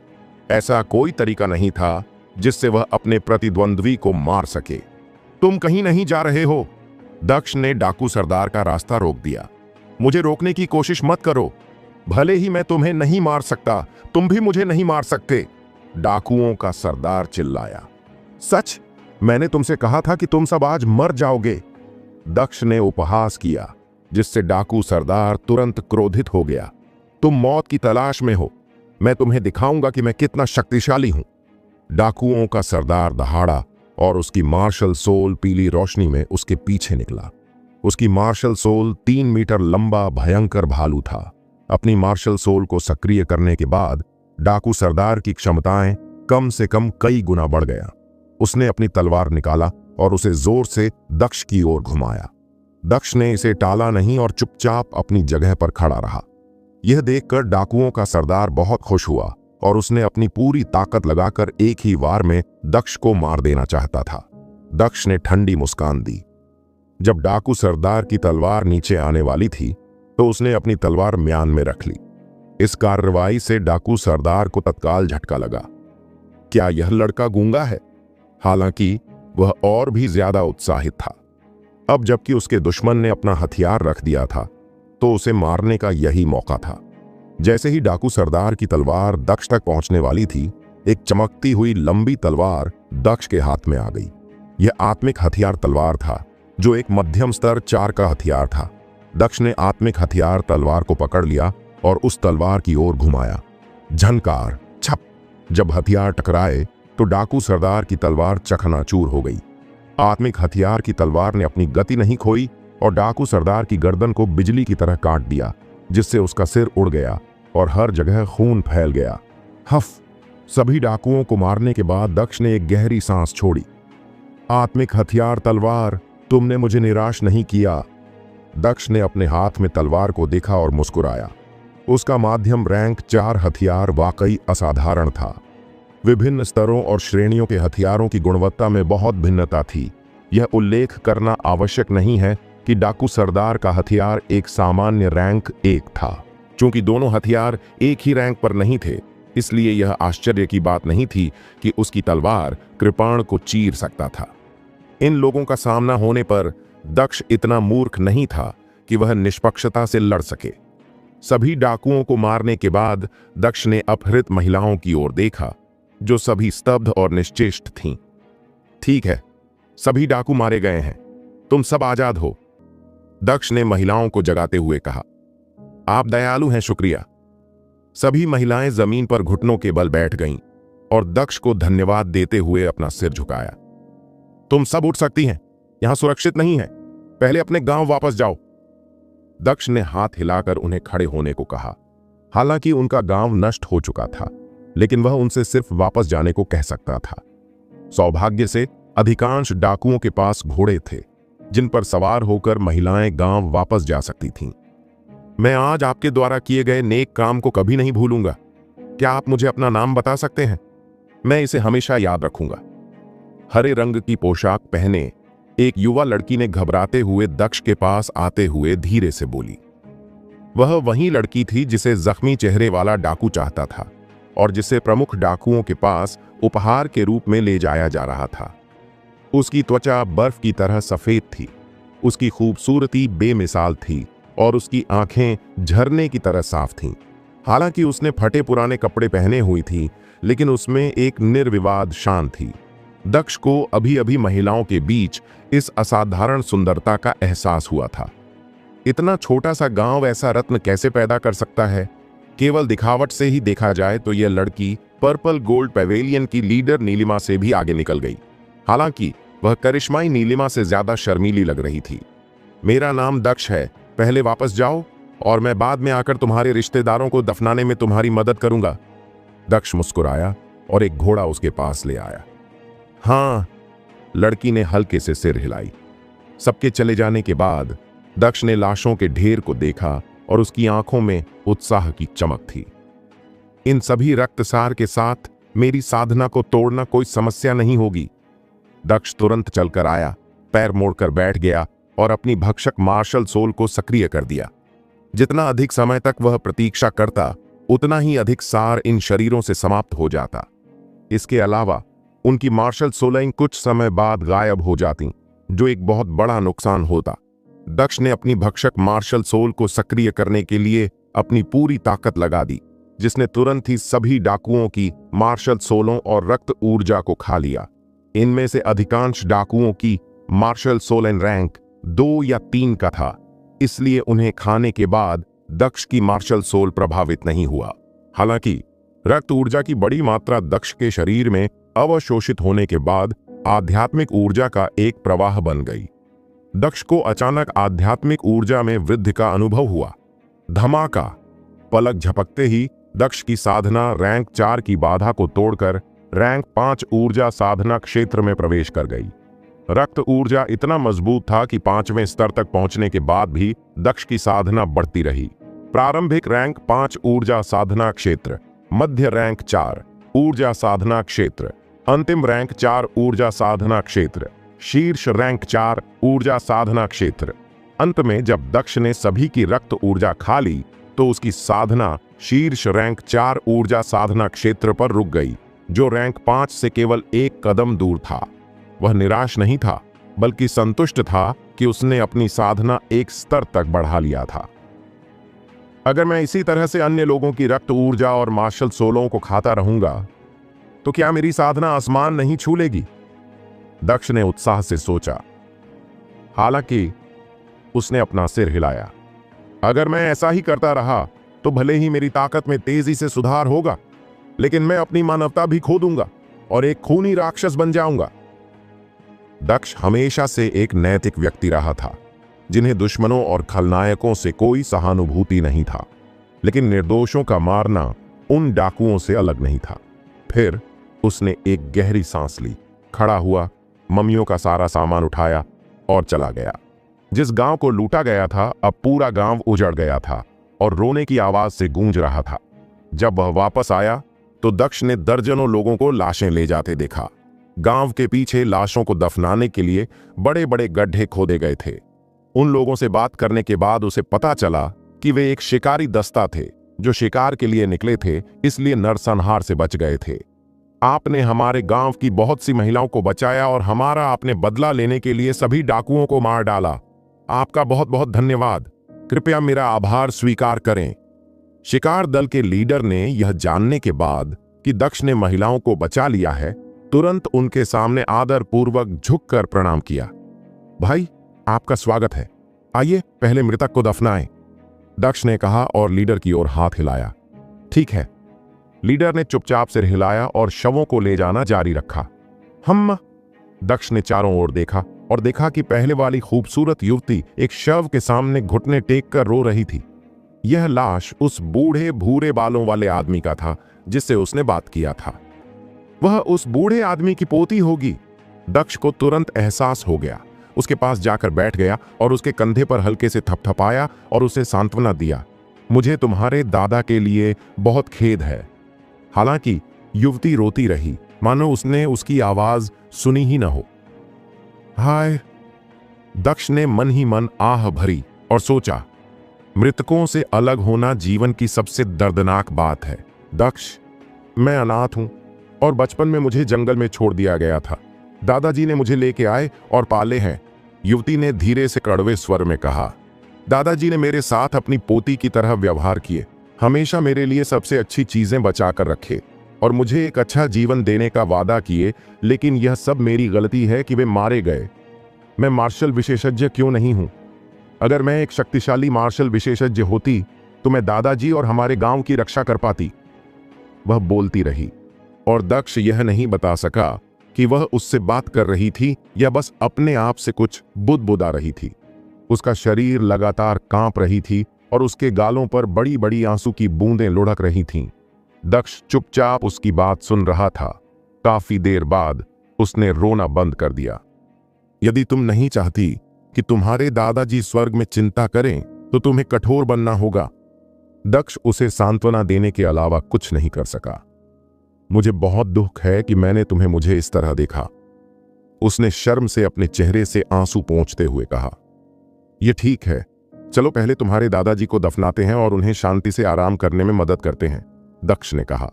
A: ऐसा कोई तरीका नहीं था जिससे वह अपने प्रतिद्वंद्वी को मार सके। तुम कहीं नहीं जा रहे हो! दक्ष ने डाकू सरदार का रास्ता रोक दिया। मुझे रोकने की कोशिश मत करो। भले ही मैं तुम्हें नहीं मार सकता, तुम भी मुझे नहीं मार सकते। डाकुओं का सरदार चिल्लाया। सच? मैंने तुमसे कहा था कि तुम सब आज मर जाओगे। दक्ष ने उपहास किया, जिससे डाकू सरदार तुरंत क्रोधित हो गया। तुम मौत की तलाश में हो, मैं तुम्हें दिखाऊंगा कि मैं कितना शक्तिशाली हूं। डाकुओं का सरदार दहाड़ा और उसकी मार्शल सोल पीली रोशनी में उसके पीछे निकला। उसकी मार्शल सोल 3 मीटर लंबा भयंकर भालू था। अपनी मार्शल सोल को सक्रिय करने के बाद डाकू सरदार की क्षमताएं कम से कम कई गुना बढ़ गया। उसने अपनी तलवार निकाला और उसे जोर से दक्ष की ओर घुमाया। दक्ष ने इसे टाला नहीं और चुपचाप अपनी जगह पर खड़ा रहा। यह देखकर डाकुओं का सरदार बहुत खुश हुआ और उसने अपनी पूरी ताकत लगाकर एक ही वार में दक्ष को मार देना चाहता था। दक्ष ने ठंडी मुस्कान दी। जब डाकू सरदार की तलवार नीचे आने वाली थी तो उसने अपनी तलवार म्यान में रख ली। इस कार्रवाई से डाकू सरदार को तत्काल झटका लगा। क्या यह लड़का गूंगा है? हालांकि वह और भी ज्यादा उत्साहित था। अब जबकि उसके दुश्मन ने अपना हथियार रख दिया था तो उसे मारने का यही मौका था। जैसे ही डाकू सरदार की तलवार दक्ष तक पहुंचने वाली थी, एक चमकती हुई लंबी तलवार दक्ष के हाथ में आ गई। यह आत्मिक हथियार तलवार था, जो एक मध्यम स्तर 4 का हथियार था। दक्ष ने आत्मिक हथियार तलवार को पकड़ लिया और उस तलवार की ओर घुमाया। झनकार, छप! जब हथियार टकराए तो डाकू सरदार की तलवार चकनाचूर हो गई। आत्मिक हथियार की तलवार ने अपनी गति नहीं खोई और डाकू सरदार की गर्दन को बिजली की तरह काट दिया, जिससे उसका सिर उड़ गया और हर जगह खून फैल गया। हफ! सभी डाकुओं को मारने के बाद दक्ष ने एक गहरी सांस छोड़ी। आत्मिक हथियार तलवार, तुमने मुझे निराश नहीं किया। दक्ष ने अपने हाथ में तलवार को देखा और मुस्कुराया। उसका माध्यम रैंक 4 हथियार वाकई असाधारण था। विभिन्न स्तरों और श्रेणियों के हथियारों की गुणवत्ता में बहुत भिन्नता थी। यह उल्लेख करना आवश्यक नहीं है कि डाकू सरदार का हथियार एक सामान्य रैंक 1 था। चूंकि दोनों हथियार एक ही रैंक पर नहीं थे, इसलिए यह आश्चर्य की बात नहीं थी कि उसकी तलवार कृपाण को चीर सकता था। इन लोगों का सामना होने पर दक्ष इतना मूर्ख नहीं था कि वह निष्पक्षता से लड़ सके। सभी डाकुओं को मारने के बाद दक्ष ने अपहृत महिलाओं की ओर देखा, जो सभी स्तब्ध और निश्चेष्ट थीं। ठीक है, सभी डाकू मारे गए हैं, तुम सब आजाद हो, दक्ष ने महिलाओं को जगाते हुए कहा। आप दयालु हैं, शुक्रिया। सभी महिलाएं जमीन पर घुटनों के बल बैठ गईं और दक्ष को धन्यवाद देते हुए अपना सिर झुकाया। तुम सब उठ सकती हैं, यहां सुरक्षित नहीं है, पहले अपने गांव वापस जाओ। दक्ष ने हाथ हिलाकर उन्हें खड़े होने को कहा। हालांकि उनका गांव नष्ट हो चुका था, लेकिन वह उनसे सिर्फ वापस जाने को कह सकता था। सौभाग्य से अधिकांश डाकुओं के पास घोड़े थे, जिन पर सवार होकर महिलाएं गांव वापस जा सकती थीं। मैं आज आपके द्वारा किए गए नेक काम को कभी नहीं भूलूंगा। क्या आप मुझे अपना नाम बता सकते हैं? मैं इसे हमेशा याद रखूंगा। हरे रंग की पोशाक पहने एक युवा लड़की ने घबराते हुए दक्ष के पास आते हुए धीरे से बोली। वह वही लड़की थी जिसे जख्मी चेहरे वाला डाकू चाहता था और जिसे प्रमुख डाकुओं के पास उपहार के रूप में ले जाया जा रहा था। उसकी त्वचा बर्फ की तरह सफेद थी, उसकी खूबसूरती बेमिसाल थी और उसकी आंखें झरने की तरह साफ थीं। हालांकि उसने फटे पुराने कपड़े पहने हुई थी, लेकिन उसमें एक निर्विवाद शान थी। दक्ष को अभी अभी महिलाओं के बीच इस असाधारण सुंदरता का एहसास हुआ था। इतना छोटा सा गांव ऐसा रत्न कैसे पैदा कर सकता है? केवल दिखावट से ही देखा जाए तो यह लड़की पर्पल गोल्ड पैवेलियन की लीडर नीलिमा से भी आगे निकल गई। हालांकि वह करिश्माई नीलिमा से ज्यादा शर्मीली लग रही थी। मेरा नाम दक्ष है, पहले वापस जाओ और मैं बाद में आकर तुम्हारे रिश्तेदारों को दफनाने में तुम्हारी मदद करूंगा। दक्ष मुस्कुराया और एक घोड़ा उसके पास ले आया। हाँ, लड़की ने हल्के से सिर हिलाई। सबके चले जाने के बाद दक्ष ने लाशों के ढेर को देखा और उसकी आंखों में उत्साह की चमक थी। इन सभी रक्तसार के साथ मेरी साधना को तोड़ना कोई समस्या नहीं होगी। दक्ष तुरंत चलकर आया, पैर मोड़कर बैठ गया और अपनी भक्षक मार्शल सोल को सक्रिय कर दिया। जितना अधिक समय तक वह प्रतीक्षा करता, उतना ही अधिक सार इन शरीरों से समाप्त हो जाता। इसके अलावा उनकी मार्शल सोलें कुछ समय बाद गायब हो जाती, जो एक बहुत बड़ा नुकसान होता। दक्ष ने अपनी भक्षक मार्शल सोल को सक्रिय करने के लिए अपनी पूरी ताकत लगा दी, जिसने तुरंत ही सभी डाकुओं की मार्शल सोलों और रक्त ऊर्जा को खा लिया। इनमें से अधिकांश डाकुओं की मार्शल सोलन रैंक 2 या 3 का था, इसलिए उन्हें खाने के बाद दक्ष की मार्शल सोल प्रभावित नहीं हुआ। हालांकि रक्त ऊर्जा की बड़ी मात्रा दक्ष के शरीर में अवशोषित होने के बाद आध्यात्मिक ऊर्जा का एक प्रवाह बन गई। दक्ष को अचानक आध्यात्मिक ऊर्जा में वृद्धि का अनुभव हुआ। धमाका! पलक झपकते ही दक्ष की साधना रैंक 4 की बाधा को तोड़कर रैंक 5 ऊर्जा साधना क्षेत्र में प्रवेश कर गई। रक्त ऊर्जा इतना मजबूत था कि 5वें स्तर तक पहुंचने के बाद भी दक्ष की साधना बढ़ती रही। प्रारंभिक रैंक 5 ऊर्जा साधना क्षेत्र, मध्य रैंक 4 ऊर्जा साधना क्षेत्र, अंतिम रैंक 4 ऊर्जा साधना क्षेत्र, शीर्ष रैंक 4 ऊर्जा साधना क्षेत्र। अंत में जब दक्ष ने सभी की रक्त ऊर्जा खा ली तो उसकी साधना शीर्ष रैंक 4 ऊर्जा साधना क्षेत्र पर रुक गई, जो रैंक 5 से केवल 1 कदम दूर था। वह निराश नहीं था, बल्कि संतुष्ट था कि उसने अपनी साधना एक स्तर तक बढ़ा लिया था। अगर मैं इसी तरह से अन्य लोगों की रक्त ऊर्जा और मार्शल सोलों को खाता रहूंगा तो क्या मेरी साधना आसमान नहीं छू लेगी? दक्ष ने उत्साह से सोचा। हालांकि उसने अपना सिर हिलाया। अगर मैं ऐसा ही करता रहा तो भले ही मेरी ताकत में तेजी से सुधार होगा, लेकिन मैं अपनी मानवता भी खो दूंगा और एक खूनी राक्षस बन जाऊंगा। दक्ष हमेशा से एक नैतिक व्यक्ति रहा था, जिन्हें दुश्मनों और खलनायकों से कोई सहानुभूति नहीं था, लेकिन निर्दोषों का मारना उन डाकुओं से अलग नहीं था। फिर उसने एक गहरी सांस ली, खड़ा हुआ, मम्मियों का सारा सामान उठाया और चला गया। जिस गांव को लूटा गया था अब पूरा गांव उजड़ गया था और रोने की आवाज से गूंज रहा था। जब वह वापस आया तो दक्ष ने दर्जनों लोगों को लाशें ले जाते देखा। गांव के पीछे लाशों को दफनाने के लिए बड़े बड़े गड्ढे खोदे गए थे। उन लोगों से बात करने के बाद उसे पता चला कि वे एक शिकारी दस्ता थे जो शिकार के लिए निकले थे, इसलिए नरसंहार से बच गए थे। आपने हमारे गांव की बहुत सी महिलाओं को बचाया और हमारा आपने बदला लेने के लिए सभी डाकुओं को मार डाला। आपका बहुत बहुत धन्यवाद। कृपया मेरा आभार स्वीकार करें। शिकार दल के लीडर ने यह जानने के बाद कि दक्ष ने महिलाओं को बचा लिया है, तुरंत उनके सामने आदर पूर्वक झुककर प्रणाम किया। भाई, आपका स्वागत है। आइए पहले मृतक को दफनाएं, दक्ष ने कहा और लीडर की ओर हाथ हिलाया। ठीक है। लीडर ने चुपचाप सिर हिलाया और शवों को ले जाना जारी रखा। हम दक्ष ने चारों ओर देखा और देखा कि पहले वाली खूबसूरत युवती एक शव के सामने घुटने टेक कर रो रही थी। यह लाश उस बूढ़े भूरे बालों वाले आदमी का था जिससे उसने बात किया था। वह उस बूढ़े आदमी की पोती होगी। दक्ष को तुरंत एहसास हो गया। उसके पास जाकर बैठ गया और उसके कंधे पर हल्के से थपथपाया और उसे सांत्वना दिया। मुझे तुम्हारे दादा के लिए बहुत खेद है। हालांकि युवती रोती रही, मानो उसने उसकी आवाज सुनी ही न हो। हाय, दक्ष ने मन ही मन आह भरी और सोचा, मृतकों से अलग होना जीवन की सबसे दर्दनाक बात है। दक्ष, मैं अनाथ हूं और बचपन में मुझे जंगल में छोड़ दिया गया था। दादाजी ने मुझे लेके आए और पाले हैं, युवती ने धीरे से कड़वे स्वर में कहा। दादाजी ने मेरे साथ अपनी पोती की तरह व्यवहार किए, हमेशा मेरे लिए सबसे अच्छी चीजें बचा कर रखे और मुझे एक अच्छा जीवन देने का वादा किए, लेकिन यह सब मेरी गलती है कि वे मारे गए। मैं मार्शल विशेषज्ञ क्यों नहीं हूं? अगर मैं एक शक्तिशाली मार्शल विशेषज्ञ होती तो मैं दादाजी और हमारे गांव की रक्षा कर पाती। वह बोलती रही और दक्ष यह नहीं बता सका कि वह उससे बात कर रही थी या बस अपने आप से कुछ बुदबुदा रही थी। उसका शरीर लगातार कांप रही थी और उसके गालों पर बड़ी बड़ी आंसू की बूंदें लुढ़क रही थीं। दक्ष चुपचाप उसकी बात सुन रहा था। काफी देर बाद उसने रोना बंद कर दिया। यदि तुम नहीं चाहती कि तुम्हारे दादाजी स्वर्ग में चिंता करें तो तुम्हें कठोर बनना होगा। दक्ष उसे सांत्वना देने के अलावा कुछ नहीं कर सका। मुझे बहुत दुख है कि मैंने तुम्हें मुझे इस तरह देखा, उसने शर्म से अपने चेहरे से आंसू पोंछते हुए कहा। यह ठीक है, चलो पहले तुम्हारे दादाजी को दफनाते हैं और उन्हें शांति से आराम करने में मदद करते हैं, दक्ष ने कहा।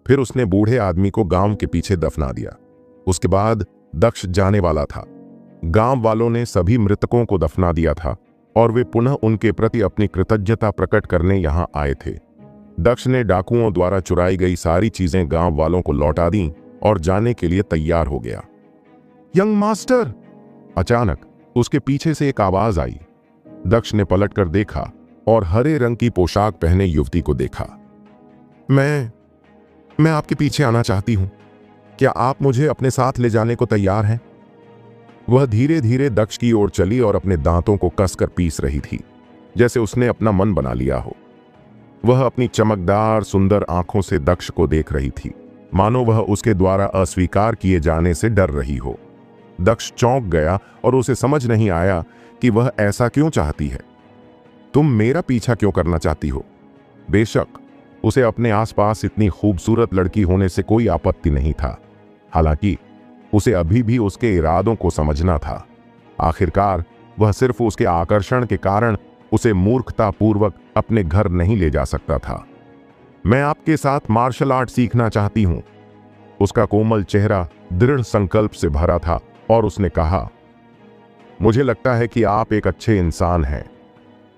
A: फिर उसने बूढ़े आदमी को गांव के पीछे दफना दिया। उसके बाद दक्ष जाने वाला था। गांव वालों ने सभी मृतकों को दफना दिया था और वे पुनः उनके प्रति अपनी कृतज्ञता प्रकट करने यहां आए थे। दक्ष ने डाकुओं द्वारा चुराई गई सारी चीजें गांव वालों को लौटा दी और जाने के लिए तैयार हो गया। यंग मास्टर, अचानक उसके पीछे से एक आवाज आई। दक्ष ने पलटकर देखा और हरे रंग की पोशाक पहने युवती को देखा। मैं आपके पीछे आना चाहती हूं, क्या आप मुझे अपने साथ ले जाने को तैयार हैं? वह धीरे धीरे दक्ष की ओर चली और अपने दांतों को कसकर पीस रही थी, जैसे उसने अपना मन बना लिया हो। वह अपनी चमकदार सुंदर आंखों से दक्ष को देख रही थी, मानो वह उसके द्वारा अस्वीकार किए जाने से डर रही हो। दक्ष चौंक गया और उसे समझ नहीं आया कि वह ऐसा क्यों चाहती है। तुम मेरा पीछा क्यों करना चाहती हो? बेशक उसे अपने आसपास इतनी खूबसूरत लड़की होने से कोई आपत्ति नहीं था, हालांकि उसे अभी भी उसके इरादों को समझना था। आखिरकार वह सिर्फ उसके आकर्षण के कारण उसे मूर्खतापूर्वक अपने घर नहीं ले जा सकता था। मैं आपके साथ मार्शल आर्ट सीखना चाहती हूं। उसका कोमल चेहरा दृढ़ संकल्प से भरा था और उसने कहा, मुझे लगता है कि आप एक अच्छे इंसान हैं।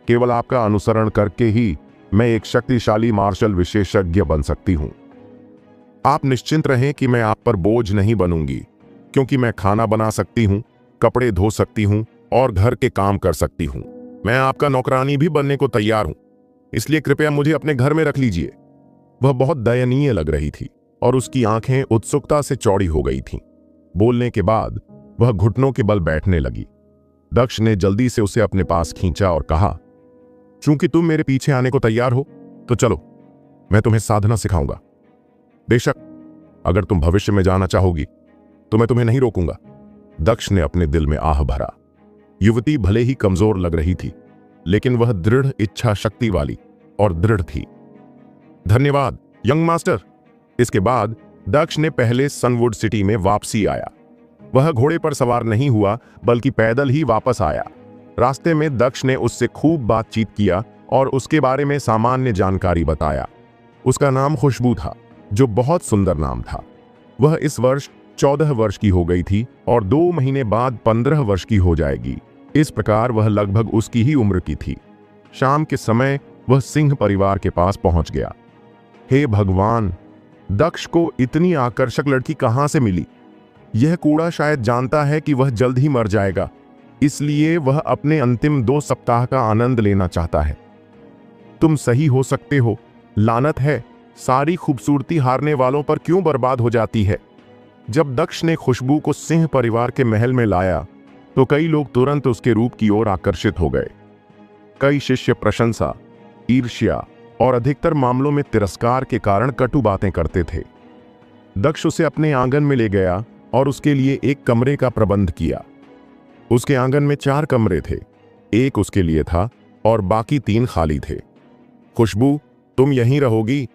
A: केवल आपका अनुसरण करके ही मैं एक शक्तिशाली मार्शल विशेषज्ञ बन सकती हूं। आप निश्चिंत रहें कि मैं आप पर बोझ नहीं बनूंगी, क्योंकि मैं खाना बना सकती हूं, कपड़े धो सकती हूं और घर के काम कर सकती हूं। मैं आपका नौकरानी भी बनने को तैयार हूं, इसलिए कृपया मुझे अपने घर में रख लीजिए। वह बहुत दयनीय लग रही थी और उसकी आंखें उत्सुकता से चौड़ी हो गई थीं। बोलने के बाद वह घुटनों के बल बैठने लगी। दक्ष ने जल्दी से उसे अपने पास खींचा और कहा, चूंकि तुम मेरे पीछे आने को तैयार हो तो चलो, मैं तुम्हें साधना सिखाऊंगा। बेशक अगर तुम भविष्य में जाना चाहोगी तो मैं तुम्हें नहीं रोकूंगा। दक्ष ने अपने दिल में आह भरा। युवती भले ही कमजोर लग रही थी, लेकिन वह दृढ़ इच्छा शक्ति वाली और दृढ़ थी। धन्यवाद यंग मास्टर। इसके बाद दक्ष ने पहले सनवुड सिटी में वापसी आया। वह घोड़े पर सवार नहीं हुआ, बल्कि पैदल ही वापस आया। रास्ते में दक्ष ने उससे खूब बातचीत किया और उसके बारे में सामान्य जानकारी बताया। उसका नाम खुशबू था, जो बहुत सुंदर नाम था। वह इस वर्ष 14 वर्ष की हो गई थी और 2 महीने बाद 15 वर्ष की हो जाएगी। इस प्रकार वह लगभग उसकी ही उम्र की थी। शाम के समय वह सिंह परिवार के पास पहुंच गया। हे भगवान, दक्ष को इतनी आकर्षक लड़की कहां से मिली? यह कूड़ा शायद जानता है कि वह जल्द ही मर जाएगा, इसलिए वह अपने अंतिम 2 सप्ताह का आनंद लेना चाहता है। तुम सही हो सकते हो। लानत है, सारी खूबसूरती हारने वालों पर क्यों बर्बाद हो जाती है। जब दक्ष ने खुशबू को सिंह परिवार के महल में लाया तो कई लोग तुरंत उसके रूप की ओर आकर्षित हो गए। कई शिष्य प्रशंसा, ईर्ष्या और अधिकतर मामलों में तिरस्कार के कारण कटु बातें करते थे। दक्ष उसे अपने आंगन में ले गया और उसके लिए एक कमरे का प्रबंध किया। उसके आंगन में 4 कमरे थे। एक उसके लिए था और बाकी 3 खाली थे। खुशबू, तुम यहीं रहोगी?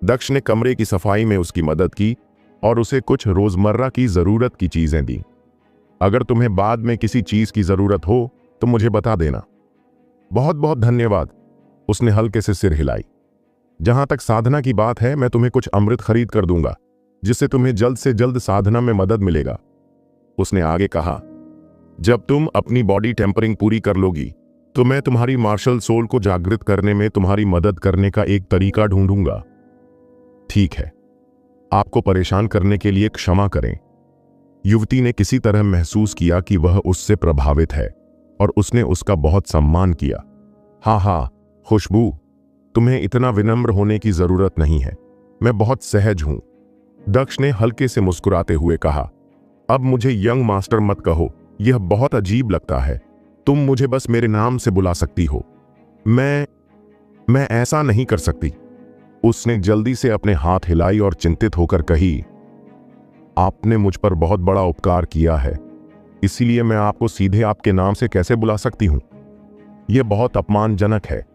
A: दक्ष ने कमरे की सफाई में उसकी मदद की और उसे कुछ रोजमर्रा की जरूरत की चीजें दी। अगर तुम्हें बाद में किसी चीज की जरूरत हो तो मुझे बता देना। बहुत बहुत धन्यवाद। उसने हल्के से सिर हिलाई। जहां तक साधना की बात है, मैं तुम्हें कुछ अमृत खरीद कर दूंगा, जिससे तुम्हें जल्द से जल्द साधना में मदद मिलेगा। उसने आगे कहा, जब तुम अपनी बॉडी टेम्परिंग पूरी कर लोगी तो मैं तुम्हारी मार्शल सोल को जागृत करने में तुम्हारी मदद करने का एक तरीका ढूंढूंगा। ठीक है, आपको परेशान करने के लिए क्षमा करें। युवती ने किसी तरह महसूस किया कि वह उससे प्रभावित है और उसने उसका बहुत सम्मान किया। हाँ, खुशबू, तुम्हें इतना विनम्र होने की जरूरत नहीं है, मैं बहुत सहज हूं। दक्ष ने हल्के से मुस्कुराते हुए कहा, अब मुझे यंग मास्टर मत कहो, यह बहुत अजीब लगता है। तुम मुझे बस मेरे नाम से बुला सकती हो। मैं ऐसा नहीं कर सकती। उसने जल्दी से अपने हाथ हिलाई और चिंतित होकर कही, आपने मुझ पर बहुत बड़ा उपकार किया है, इसीलिए मैं आपको सीधे आपके नाम से कैसे बुला सकती हूं? यह बहुत अपमानजनक है।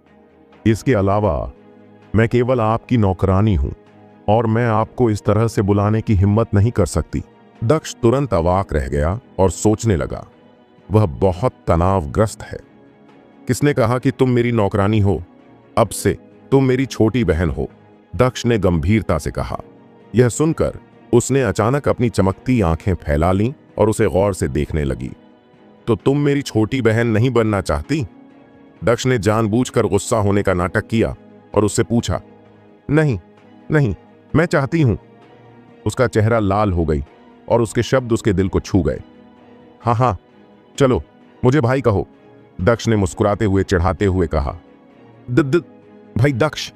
A: इसके अलावा मैं केवल आपकी नौकरानी हूं और मैं आपको इस तरह से बुलाने की हिम्मत नहीं कर सकती। दक्ष तुरंत अवाक रह गया और सोचने लगा, वह बहुत तनावग्रस्त है। किसने कहा कि तुम मेरी नौकरानी हो? अब से तुम मेरी छोटी बहन हो, दक्ष ने गंभीरता से कहा। यह सुनकर उसने अचानक अपनी चमकती आंखें फैला लीं और उसे गौर से देखने लगी। तो तुम मेरी छोटी बहन नहीं बनना चाहती? दक्ष ने जानबूझकर गुस्सा होने का नाटक किया और उससे पूछा, नहीं, मैं चाहती हूं। उसका चेहरा लाल हो गई और उसके शब्द उसके दिल को छू गए। हाँ, चलो, मुझे भाई कहो, दक्ष ने मुस्कुराते हुए चिढ़ाते हुए कहा। भाई दक्ष,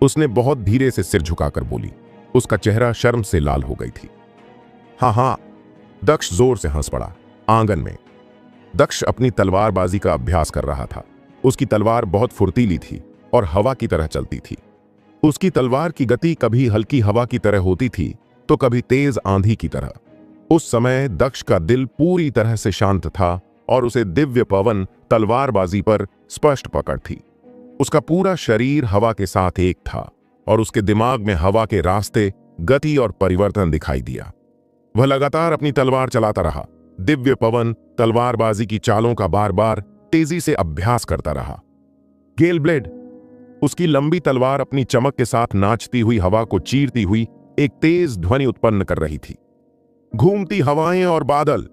A: उसने बहुत धीरे से सिर झुकाकर बोली। उसका चेहरा शर्म से लाल हो गई थी। हाँ, दक्ष जोर से हंस पड़ा। आंगन में दक्ष अपनी तलवारबाजी का अभ्यास कर रहा था। उसकी तलवार बहुत फुर्तीली थी और हवा की तरह चलती थी। उसकी तलवार की गति कभी हल्की हवा की तरह होती थी तो कभी तेज आंधी की तरह। उस समय दक्ष का दिल पूरी तरह से शांत था और उसे दिव्य पवन तलवारबाजी पर स्पष्ट पकड़ थी। उसका पूरा शरीर हवा के साथ एक था और उसके दिमाग में हवा के रास्ते, गति और परिवर्तन दिखाई दिया। वह लगातार अपनी तलवार चलाता रहा, दिव्य पवन तलवारबाजी की चालों का बार बार तेजी से अभ्यास करता रहा। गेल ब्लेड, उसकी लंबी तलवार अपनी चमक के साथ नाचती हुई हवा को चीरती हुई एक तेज ध्वनि उत्पन्न कर रही थी। घूमती हवाएं और बादल,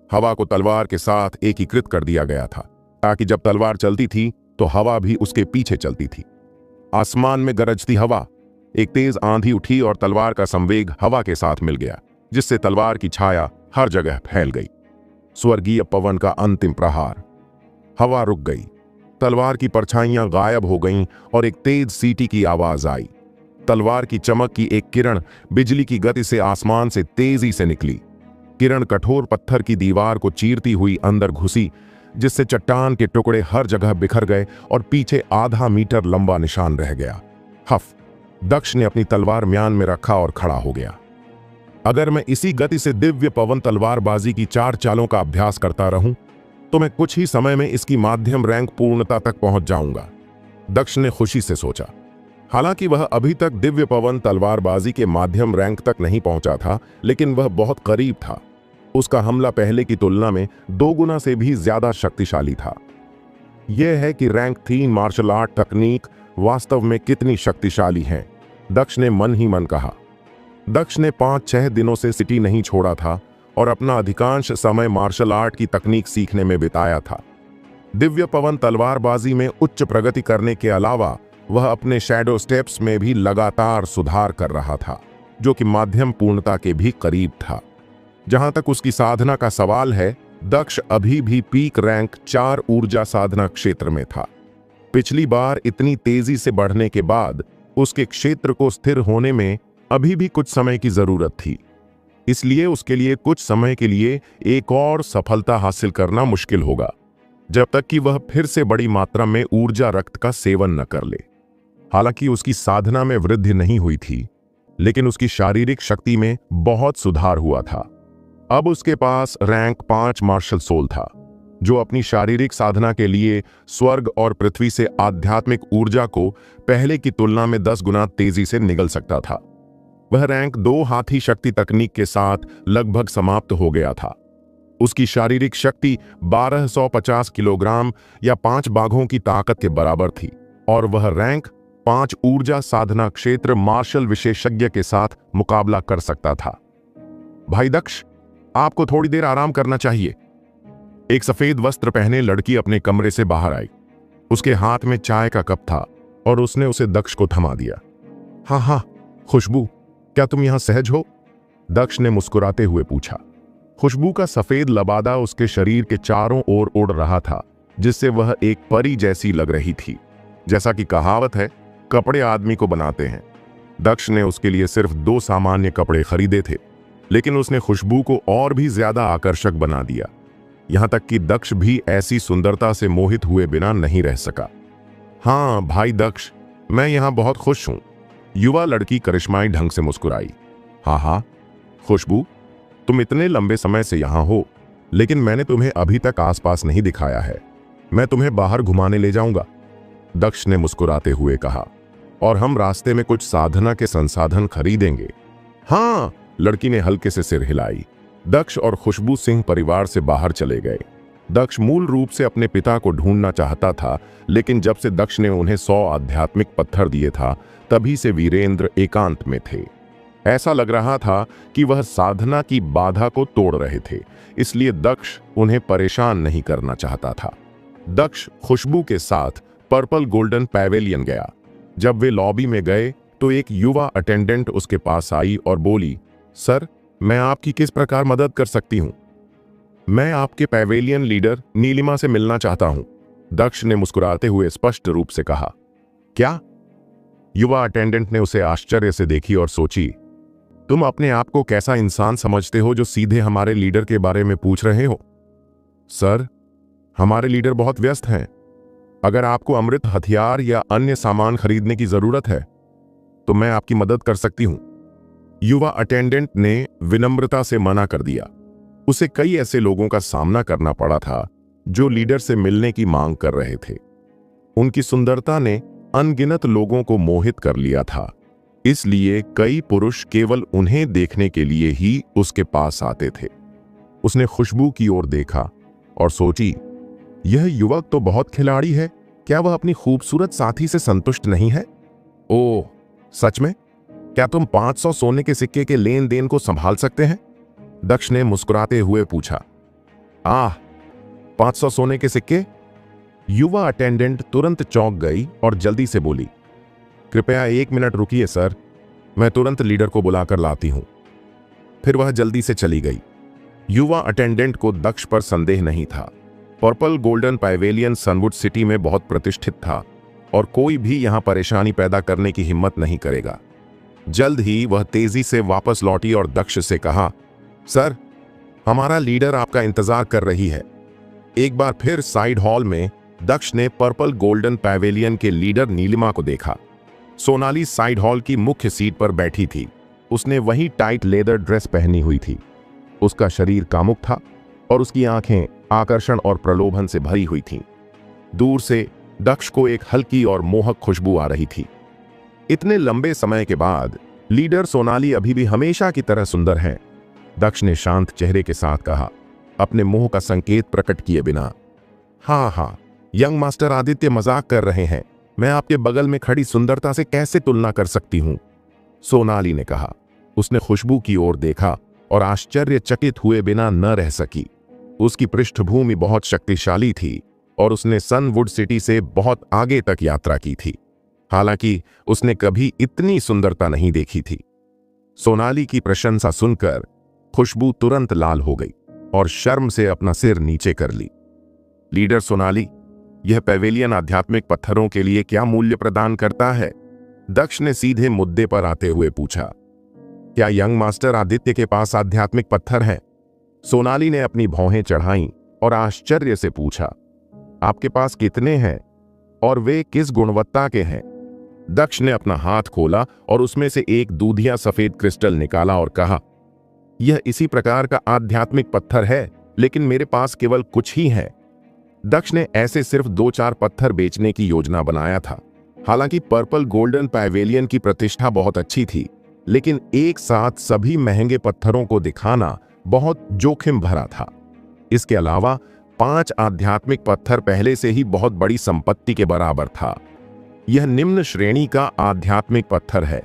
A: हवा को तलवार के साथ एकीकृत कर दिया गया था ताकि जब तलवार चलती थी तो हवा भी उसके पीछे चलती थी। आसमान में गरजती हवा, एक तेज आंधी उठी और तलवार का संवेग हवा के साथ मिल गया, जिससे तलवार की छाया हर जगह फैल गई। स्वर्गीय पवन का अंतिम प्रहार। हवा रुक गई, तलवार की परछाइयां गायब हो गईं और एक तेज सीटी की आवाज आई। तलवार की चमक की एक किरण बिजली की गति से आसमान से तेजी से निकली। किरण कठोर पत्थर की दीवार को चीरती हुई अंदर घुसी, जिससे चट्टान के टुकड़े हर जगह बिखर गए और पीछे आधा मीटर लंबा निशान रह गया। हफ, दक्ष ने अपनी तलवार म्यान में रखा और खड़ा हो गया। अगर मैं इसी गति से दिव्य पवन तलवारबाजी की 4 चालों का अभ्यास करता रहूं तो मैं कुछ ही समय में इसकी माध्यम रैंक पूर्णता तक पहुंच जाऊंगा, दक्ष ने खुशी से सोचा। हालांकि वह अभी तक दिव्य पवन तलवारबाजी के माध्यम रैंक तक नहीं पहुंचा था, लेकिन वह बहुत करीब था। उसका हमला पहले की तुलना में 2 गुना से भी ज्यादा शक्तिशाली था। यह है कि रैंक 3 मार्शल आर्ट तकनीक वास्तव में कितनी शक्तिशाली है, दक्ष ने मन ही मन कहा। दक्ष ने 5-6 दिनों से सिटी नहीं छोड़ा था और अपना अधिकांश समय मार्शल आर्ट की तकनीक सीखने में बिताया था। दिव्य पवन तलवारबाजी में उच्च प्रगति करने के अलावा वह अपने शैडो स्टेप्स में भी लगातार सुधार कर रहा था, जो कि माध्यम पूर्णता के भी करीब था। जहां तक उसकी साधना का सवाल है, दक्ष अभी भी पीक रैंक 4 ऊर्जा साधना क्षेत्र में था। पिछली बार इतनी तेजी से बढ़ने के बाद उसके क्षेत्र को स्थिर होने में अभी भी कुछ समय की जरूरत थी, इसलिए उसके लिए कुछ समय के लिए एक और सफलता हासिल करना मुश्किल होगा, जब तक कि वह फिर से बड़ी मात्रा में ऊर्जा रक्त का सेवन न कर ले। हालांकि उसकी साधना में वृद्धि नहीं हुई थी, लेकिन उसकी शारीरिक शक्ति में बहुत सुधार हुआ था। अब उसके पास रैंक 5 मार्शल सोल था, जो अपनी शारीरिक साधना के लिए स्वर्ग और पृथ्वी से आध्यात्मिक ऊर्जा को पहले की तुलना में 10 गुना तेजी से निगल सकता था। वह रैंक 2 हाथी शक्ति तकनीक के साथ लगभग समाप्त हो गया था। उसकी शारीरिक शक्ति 1250 किलोग्राम या 5 बाघों की ताकत के बराबर थी और वह रैंक 5 ऊर्जा साधना क्षेत्र मार्शल विशेषज्ञ के साथ मुकाबला कर सकता था। भाई दक्ष, आपको थोड़ी देर आराम करना चाहिए। एक सफेद वस्त्र पहने लड़की अपने कमरे से बाहर आई। उसके हाथ में चाय का कप था और उसने उसे दक्ष को थमा दिया। हाँ हाँ खुशबू, क्या तुम यहां सहज हो? दक्ष ने मुस्कुराते हुए पूछा। खुशबू का सफेद लबादा उसके शरीर के चारों ओर उड़ रहा था, जिससे वह एक परी जैसी लग रही थी। जैसा कि कहावत है, कपड़े आदमी को बनाते हैं। दक्ष ने उसके लिए सिर्फ 2 सामान्य कपड़े खरीदे थे, लेकिन उसने खुशबू को और भी ज्यादा आकर्षक बना दिया। यहां तक कि दक्ष भी ऐसी सुंदरता से मोहित हुए बिना नहीं रह सका। हाँ भाई दक्ष, मैं यहां बहुत खुश हूं, युवा लड़की करिश्माई ढंग से मुस्कुराई। हाँ खुशबू, तुम इतने लंबे समय से यहां हो, लेकिन मैंने तुम्हें अभी तक आसपास नहीं दिखाया है। मैं तुम्हें बाहर घुमाने ले जाऊंगा, दक्ष ने मुस्कुराते हुए कहा, और हम रास्ते में कुछ साधना के संसाधन खरीदेंगे। हाँ, लड़की ने हल्के से सिर हिलाई। दक्ष और खुशबू सिंह परिवार से बाहर चले गए। दक्ष मूल रूप से अपने पिता को ढूंढना चाहता था, लेकिन जब से दक्ष ने उन्हें 100 आध्यात्मिक पत्थर दिए था, तभी से वीरेंद्र एकांत में थे। ऐसा लग रहा था कि वह साधना की बाधा को तोड़ रहे थे, इसलिए दक्ष उन्हें परेशान नहीं करना चाहता था। दक्ष खुशबू के साथ पर्पल गोल्डन पैवेलियन गया। जब वे लॉबी में गए तो एक युवा अटेंडेंट उसके पास आई और बोली, सर, मैं आपकी किस प्रकार मदद कर सकती हूं? मैं आपके पैवेलियन लीडर नीलिमा से मिलना चाहता हूं, दक्ष ने मुस्कुराते हुए स्पष्ट रूप से कहा। क्या? युवा अटेंडेंट ने उसे आश्चर्य से देखी और सोची, तुम अपने आप को कैसा इंसान समझते हो जो सीधे हमारे लीडर के बारे में पूछ रहे हो? सर, हमारे लीडर बहुत व्यस्त हैं। अगर आपको अमृत, हथियार या अन्य सामान खरीदने की जरूरत है तो मैं आपकी मदद कर सकती हूं। युवा अटेंडेंट ने विनम्रता से मना कर दिया। उसे कई ऐसे लोगों का सामना करना पड़ा था जो लीडर से मिलने की मांग कर रहे थे। उनकी सुंदरता ने अनगिनत लोगों को मोहित कर लिया था, इसलिए कई पुरुष केवल उन्हें देखने के लिए ही उसके पास आते थे। उसने खुशबू की ओर देखा और सोची, यह युवक तो बहुत खिलाड़ी है, क्या वह अपनी खूबसूरत साथी से संतुष्ट नहीं है? ओह, सच में? क्या तुम 500 सोने के सिक्के के लेन देन को संभाल सकते हैं? दक्ष ने मुस्कुराते हुए पूछा। 500 सोने के सिक्के? युवा अटेंडेंट तुरंत चौंक गई और जल्दी से बोली, कृपया 1 मिनट रुकिए सर, मैं तुरंत लीडर को बुलाकर लाती हूं। फिर वह जल्दी से चली गई। युवा अटेंडेंट को दक्ष पर संदेह नहीं था। पर्पल गोल्डन पैवेलियन सनवुड सिटी में बहुत प्रतिष्ठित था और कोई भी यहां परेशानी पैदा करने की हिम्मत नहीं करेगा। जल्द ही वह तेजी से वापस लौटी और दक्ष से कहा, सर, हमारा लीडर आपका इंतजार कर रही है। एक बार फिर साइड हॉल में दक्ष ने पर्पल गोल्डन पैवेलियन के लीडर नीलिमा को देखा। सोनाली साइड हॉल की मुख्य सीट पर बैठी थी। उसने वही टाइट लेदर ड्रेस पहनी हुई थी। उसका शरीर कामुक था और उसकी आंखें आकर्षण और प्रलोभन से भरी हुई थीं। दूर से दक्ष को एक हल्की और मोहक खुशबू आ रही थी। इतने लंबे समय के बाद लीडर सोनाली अभी भी हमेशा की तरह सुंदर है, दक्ष ने शांत चेहरे के साथ कहा, अपने मोह का संकेत प्रकट किए बिना। हाँ, यंग मास्टर आदित्य मजाक कर रहे हैं, मैं आपके बगल में खड़ी सुंदरता से कैसे तुलना कर सकती हूं? सोनाली ने कहा। उसने खुशबू की ओर देखा और आश्चर्यचकित हुए बिना न रह सकी। उसकी पृष्ठभूमि बहुत शक्तिशाली थी और उसने सनवुड सिटी से बहुत आगे तक यात्रा की थी। हालांकि उसने कभी इतनी सुंदरता नहीं देखी थी। सोनाली की प्रशंसा सुनकर खुशबू तुरंत लाल हो गई और शर्म से अपना सिर नीचे कर ली। लीडर सोनाली, यह पैवेलियन आध्यात्मिक पत्थरों के लिए क्या मूल्य प्रदान करता है? दक्ष ने सीधे मुद्दे पर आते हुए पूछा। क्या यंग मास्टर आदित्य के पास आध्यात्मिक पत्थर हैं? सोनाली ने अपनी भौहें चढ़ाईं और आश्चर्य से पूछा, आपके पास कितने हैं और वे किस गुणवत्ता के हैं? दक्ष ने अपना हाथ खोला और उसमें से एक दूधिया सफेद क्रिस्टल निकाला और कहा, यह इसी प्रकार का आध्यात्मिक पत्थर है, लेकिन मेरे पास केवल कुछ ही है। दक्ष ने ऐसे सिर्फ 2-4 पत्थर बेचने की योजना बनाया था। हालांकि पर्पल गोल्डन पैवेलियन की प्रतिष्ठा बहुत अच्छी थी, लेकिन एक साथ सभी महंगे पत्थरों को दिखाना बहुत जोखिम भरा था। इसके अलावा 5 आध्यात्मिक पत्थर पहले से ही बहुत बड़ी संपत्ति के बराबर था। यह निम्न श्रेणी का आध्यात्मिक पत्थर है।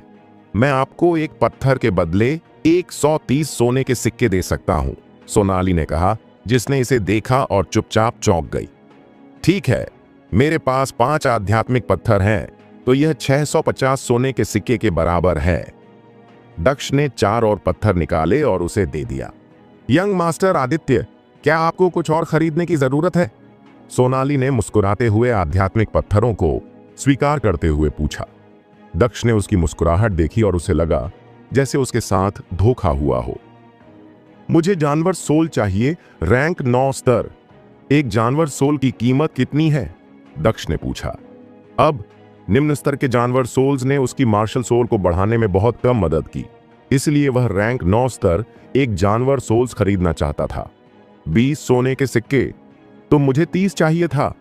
A: मैं आपको एक पत्थर के बदले 130 सोने के सिक्के दे सकता हूं, सोनाली ने कहा, जिसने इसे देखा और चुपचाप चौंक गई। ठीक है, मेरे पास 5 आध्यात्मिक पत्थर हैं, तो यह 650 सोने के सिक्के के बराबर है। दक्ष ने 4 और पत्थर निकाले और उसे दे दिया। यंग मास्टर आदित्य, क्या आपको कुछ और खरीदने की जरूरत है? सोनाली ने मुस्कुराते हुए आध्यात्मिक पत्थरों को स्वीकार करते हुए पूछा। दक्ष ने उसकी मुस्कुराहट देखी और उसे लगा जैसे उसके साथ धोखा हुआ हो। मुझे जानवर सोल चाहिए, रैंक 9 स्तर। एक जानवर सोल की कीमत कितनी है? दक्ष ने पूछा। अब निम्न स्तर के जानवर सोल्स ने उसकी मार्शल सोल को बढ़ाने में बहुत कम मदद की, इसलिए वह रैंक 9 स्तर एक जानवर सोल्स खरीदना चाहता था। 20 सोने के सिक्के, तो मुझे 30 चाहिए था।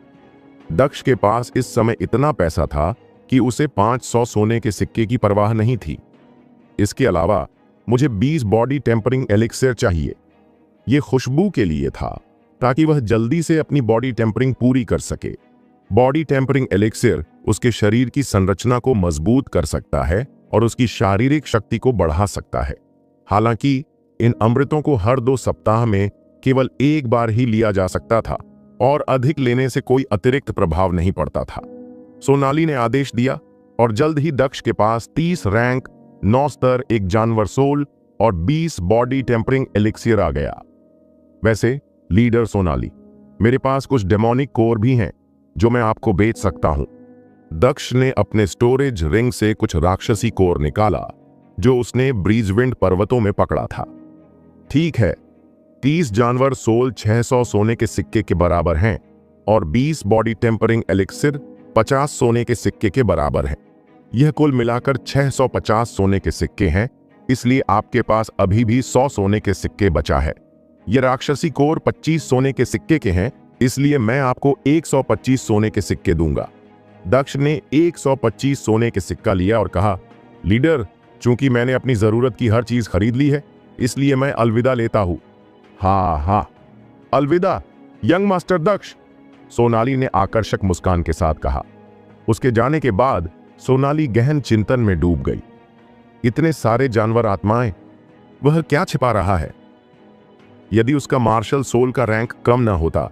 A: दक्ष के पास इस समय इतना पैसा था कि उसे 500 सोने के सिक्के की परवाह नहीं थी। इसके अलावा मुझे 20 बॉडी टेम्परिंग एलिक्सिर चाहिए। यह खुशबू के लिए था, ताकि वह जल्दी से अपनी बॉडी टेम्परिंग पूरी कर सके। बॉडी टेम्परिंग एलिक्सिर उसके शरीर की संरचना को मजबूत कर सकता है और उसकी शारीरिक शक्ति को बढ़ा सकता है। हालांकि इन अमृतों को हर 2 सप्ताह में केवल एक बार ही लिया जा सकता था और अधिक लेने से कोई अतिरिक्त प्रभाव नहीं पड़ता था। सोनाली ने आदेश दिया और जल्द ही दक्ष के पास 30 रैंक 9 स्तर एक जानवर सोल और 20 बॉडी टेम्परिंग एलिक्सियर आ गया। वैसे लीडर सोनाली, मेरे पास कुछ डेमोनिक कोर भी हैं जो मैं आपको बेच सकता हूं। दक्ष ने अपने स्टोरेज रिंग से कुछ राक्षसी कोर निकाला जो उसने ब्रीजविंड पर्वतों में पकड़ा था। ठीक है, 30 जानवर सोल 600 सोने के सिक्के के बराबर हैं और 20 बॉडी टेम्परिंग एलिक्सिर 50 सोने के सिक्के के बराबर हैं। यह कुल मिलाकर 650 सोने के सिक्के हैं इसलिए आपके पास अभी भी 100 सोने के सिक्के बचा है। ये राक्षसी कोर 25 सोने के सिक्के के हैं, इसलिए मैं आपको 125 सोने के सिक्के दूंगा। दक्ष ने 125 सोने के सिक्का लिया और कहा, लीडर, चूंकि मैंने अपनी जरूरत की हर चीज खरीद ली है, इसलिए मैं अलविदा लेता हूं। हाँ हाँ, अलविदा यंग मास्टर दक्ष, सोनाली ने आकर्षक मुस्कान के साथ कहा। उसके जाने के बाद सोनाली गहन चिंतन में डूब गई। इतने सारे जानवर आत्माएं, वह क्या छिपा रहा है? यदि उसका मार्शल सोल का रैंक कम ना होता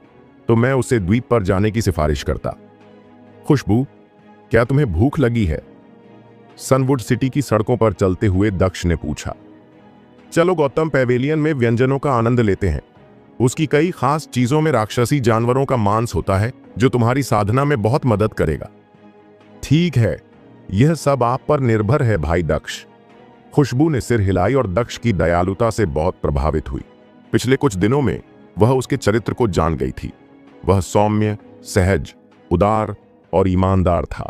A: तो मैं उसे द्वीप पर जाने की सिफारिश करता। खुशबू, क्या तुम्हें भूख लगी है? सनवुड सिटी की सड़कों पर चलते हुए दक्ष ने पूछा। चलो गौतम, पेवेलियन में व्यंजनों का आनंद लेते हैं। उसकी कई खास चीजों में राक्षसी जानवरों का मांस होता है जो तुम्हारी साधना में बहुत मदद करेगा। ठीक है, यह सब आप पर निर्भर है भाई दक्ष। खुशबू ने सिर हिलाई और दक्ष की दयालुता से बहुत प्रभावित हुई। पिछले कुछ दिनों में वह उसके चरित्र को जान गई थी। वह सौम्य, सहज, उदार और ईमानदार था।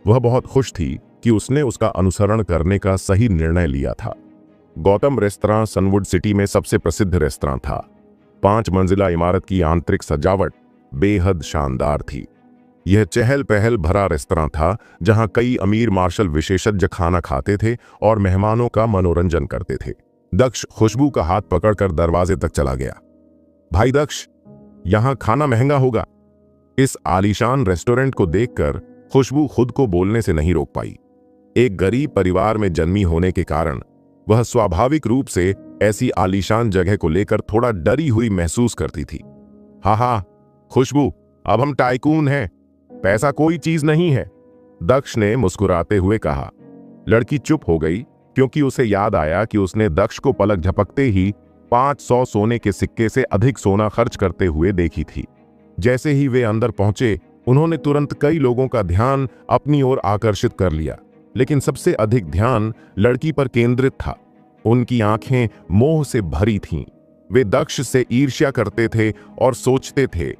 A: वह बहुत खुश थी कि उसने उसका अनुसरण करने का सही निर्णय लिया था। गौतम रेस्तरां सनवुड सिटी में सबसे प्रसिद्ध रेस्तरां था। 5 मंजिला इमारत की आंतरिक सजावट बेहद शानदार थी। यह चहल पहल भरा रेस्तरां था जहां कई अमीर मार्शल विशेषज्ञ खाना खाते थे और मेहमानों का मनोरंजन करते थे। दक्ष खुशबू का हाथ पकड़कर दरवाजे तक चला गया। भाई दक्ष, यहां खाना महंगा होगा। इस आलीशान रेस्टोरेंट को देखकर खुशबू खुद को बोलने से नहीं रोक पाई। एक गरीब परिवार में जन्मी होने के कारण वह स्वाभाविक रूप से ऐसी आलीशान जगह को लेकर थोड़ा डरी हुई महसूस करती थी। हाँ, खुशबू, अब हम टाइकून हैं, पैसा कोई चीज नहीं है, दक्ष ने मुस्कुराते हुए कहा। लड़की चुप हो गई क्योंकि उसे याद आया कि उसने दक्ष को पलक झपकते ही 500 सोने के सिक्के से अधिक सोना खर्च करते हुए देखी थी। जैसे ही वे अंदर पहुंचे, उन्होंने तुरंत कई लोगों का ध्यान अपनी ओर आकर्षित कर लिया, लेकिन सबसे अधिक ध्यान लड़की पर केंद्रित था। उनकी आंखें मोह से भरी थीं। वे दक्ष से ईर्ष्या करते थे और सोचते थे,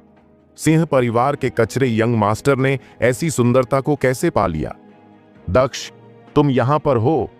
A: सिंह परिवार के कचरे यंग मास्टर ने ऐसी सुंदरता को कैसे पा लिया? दक्ष, तुम यहां पर हो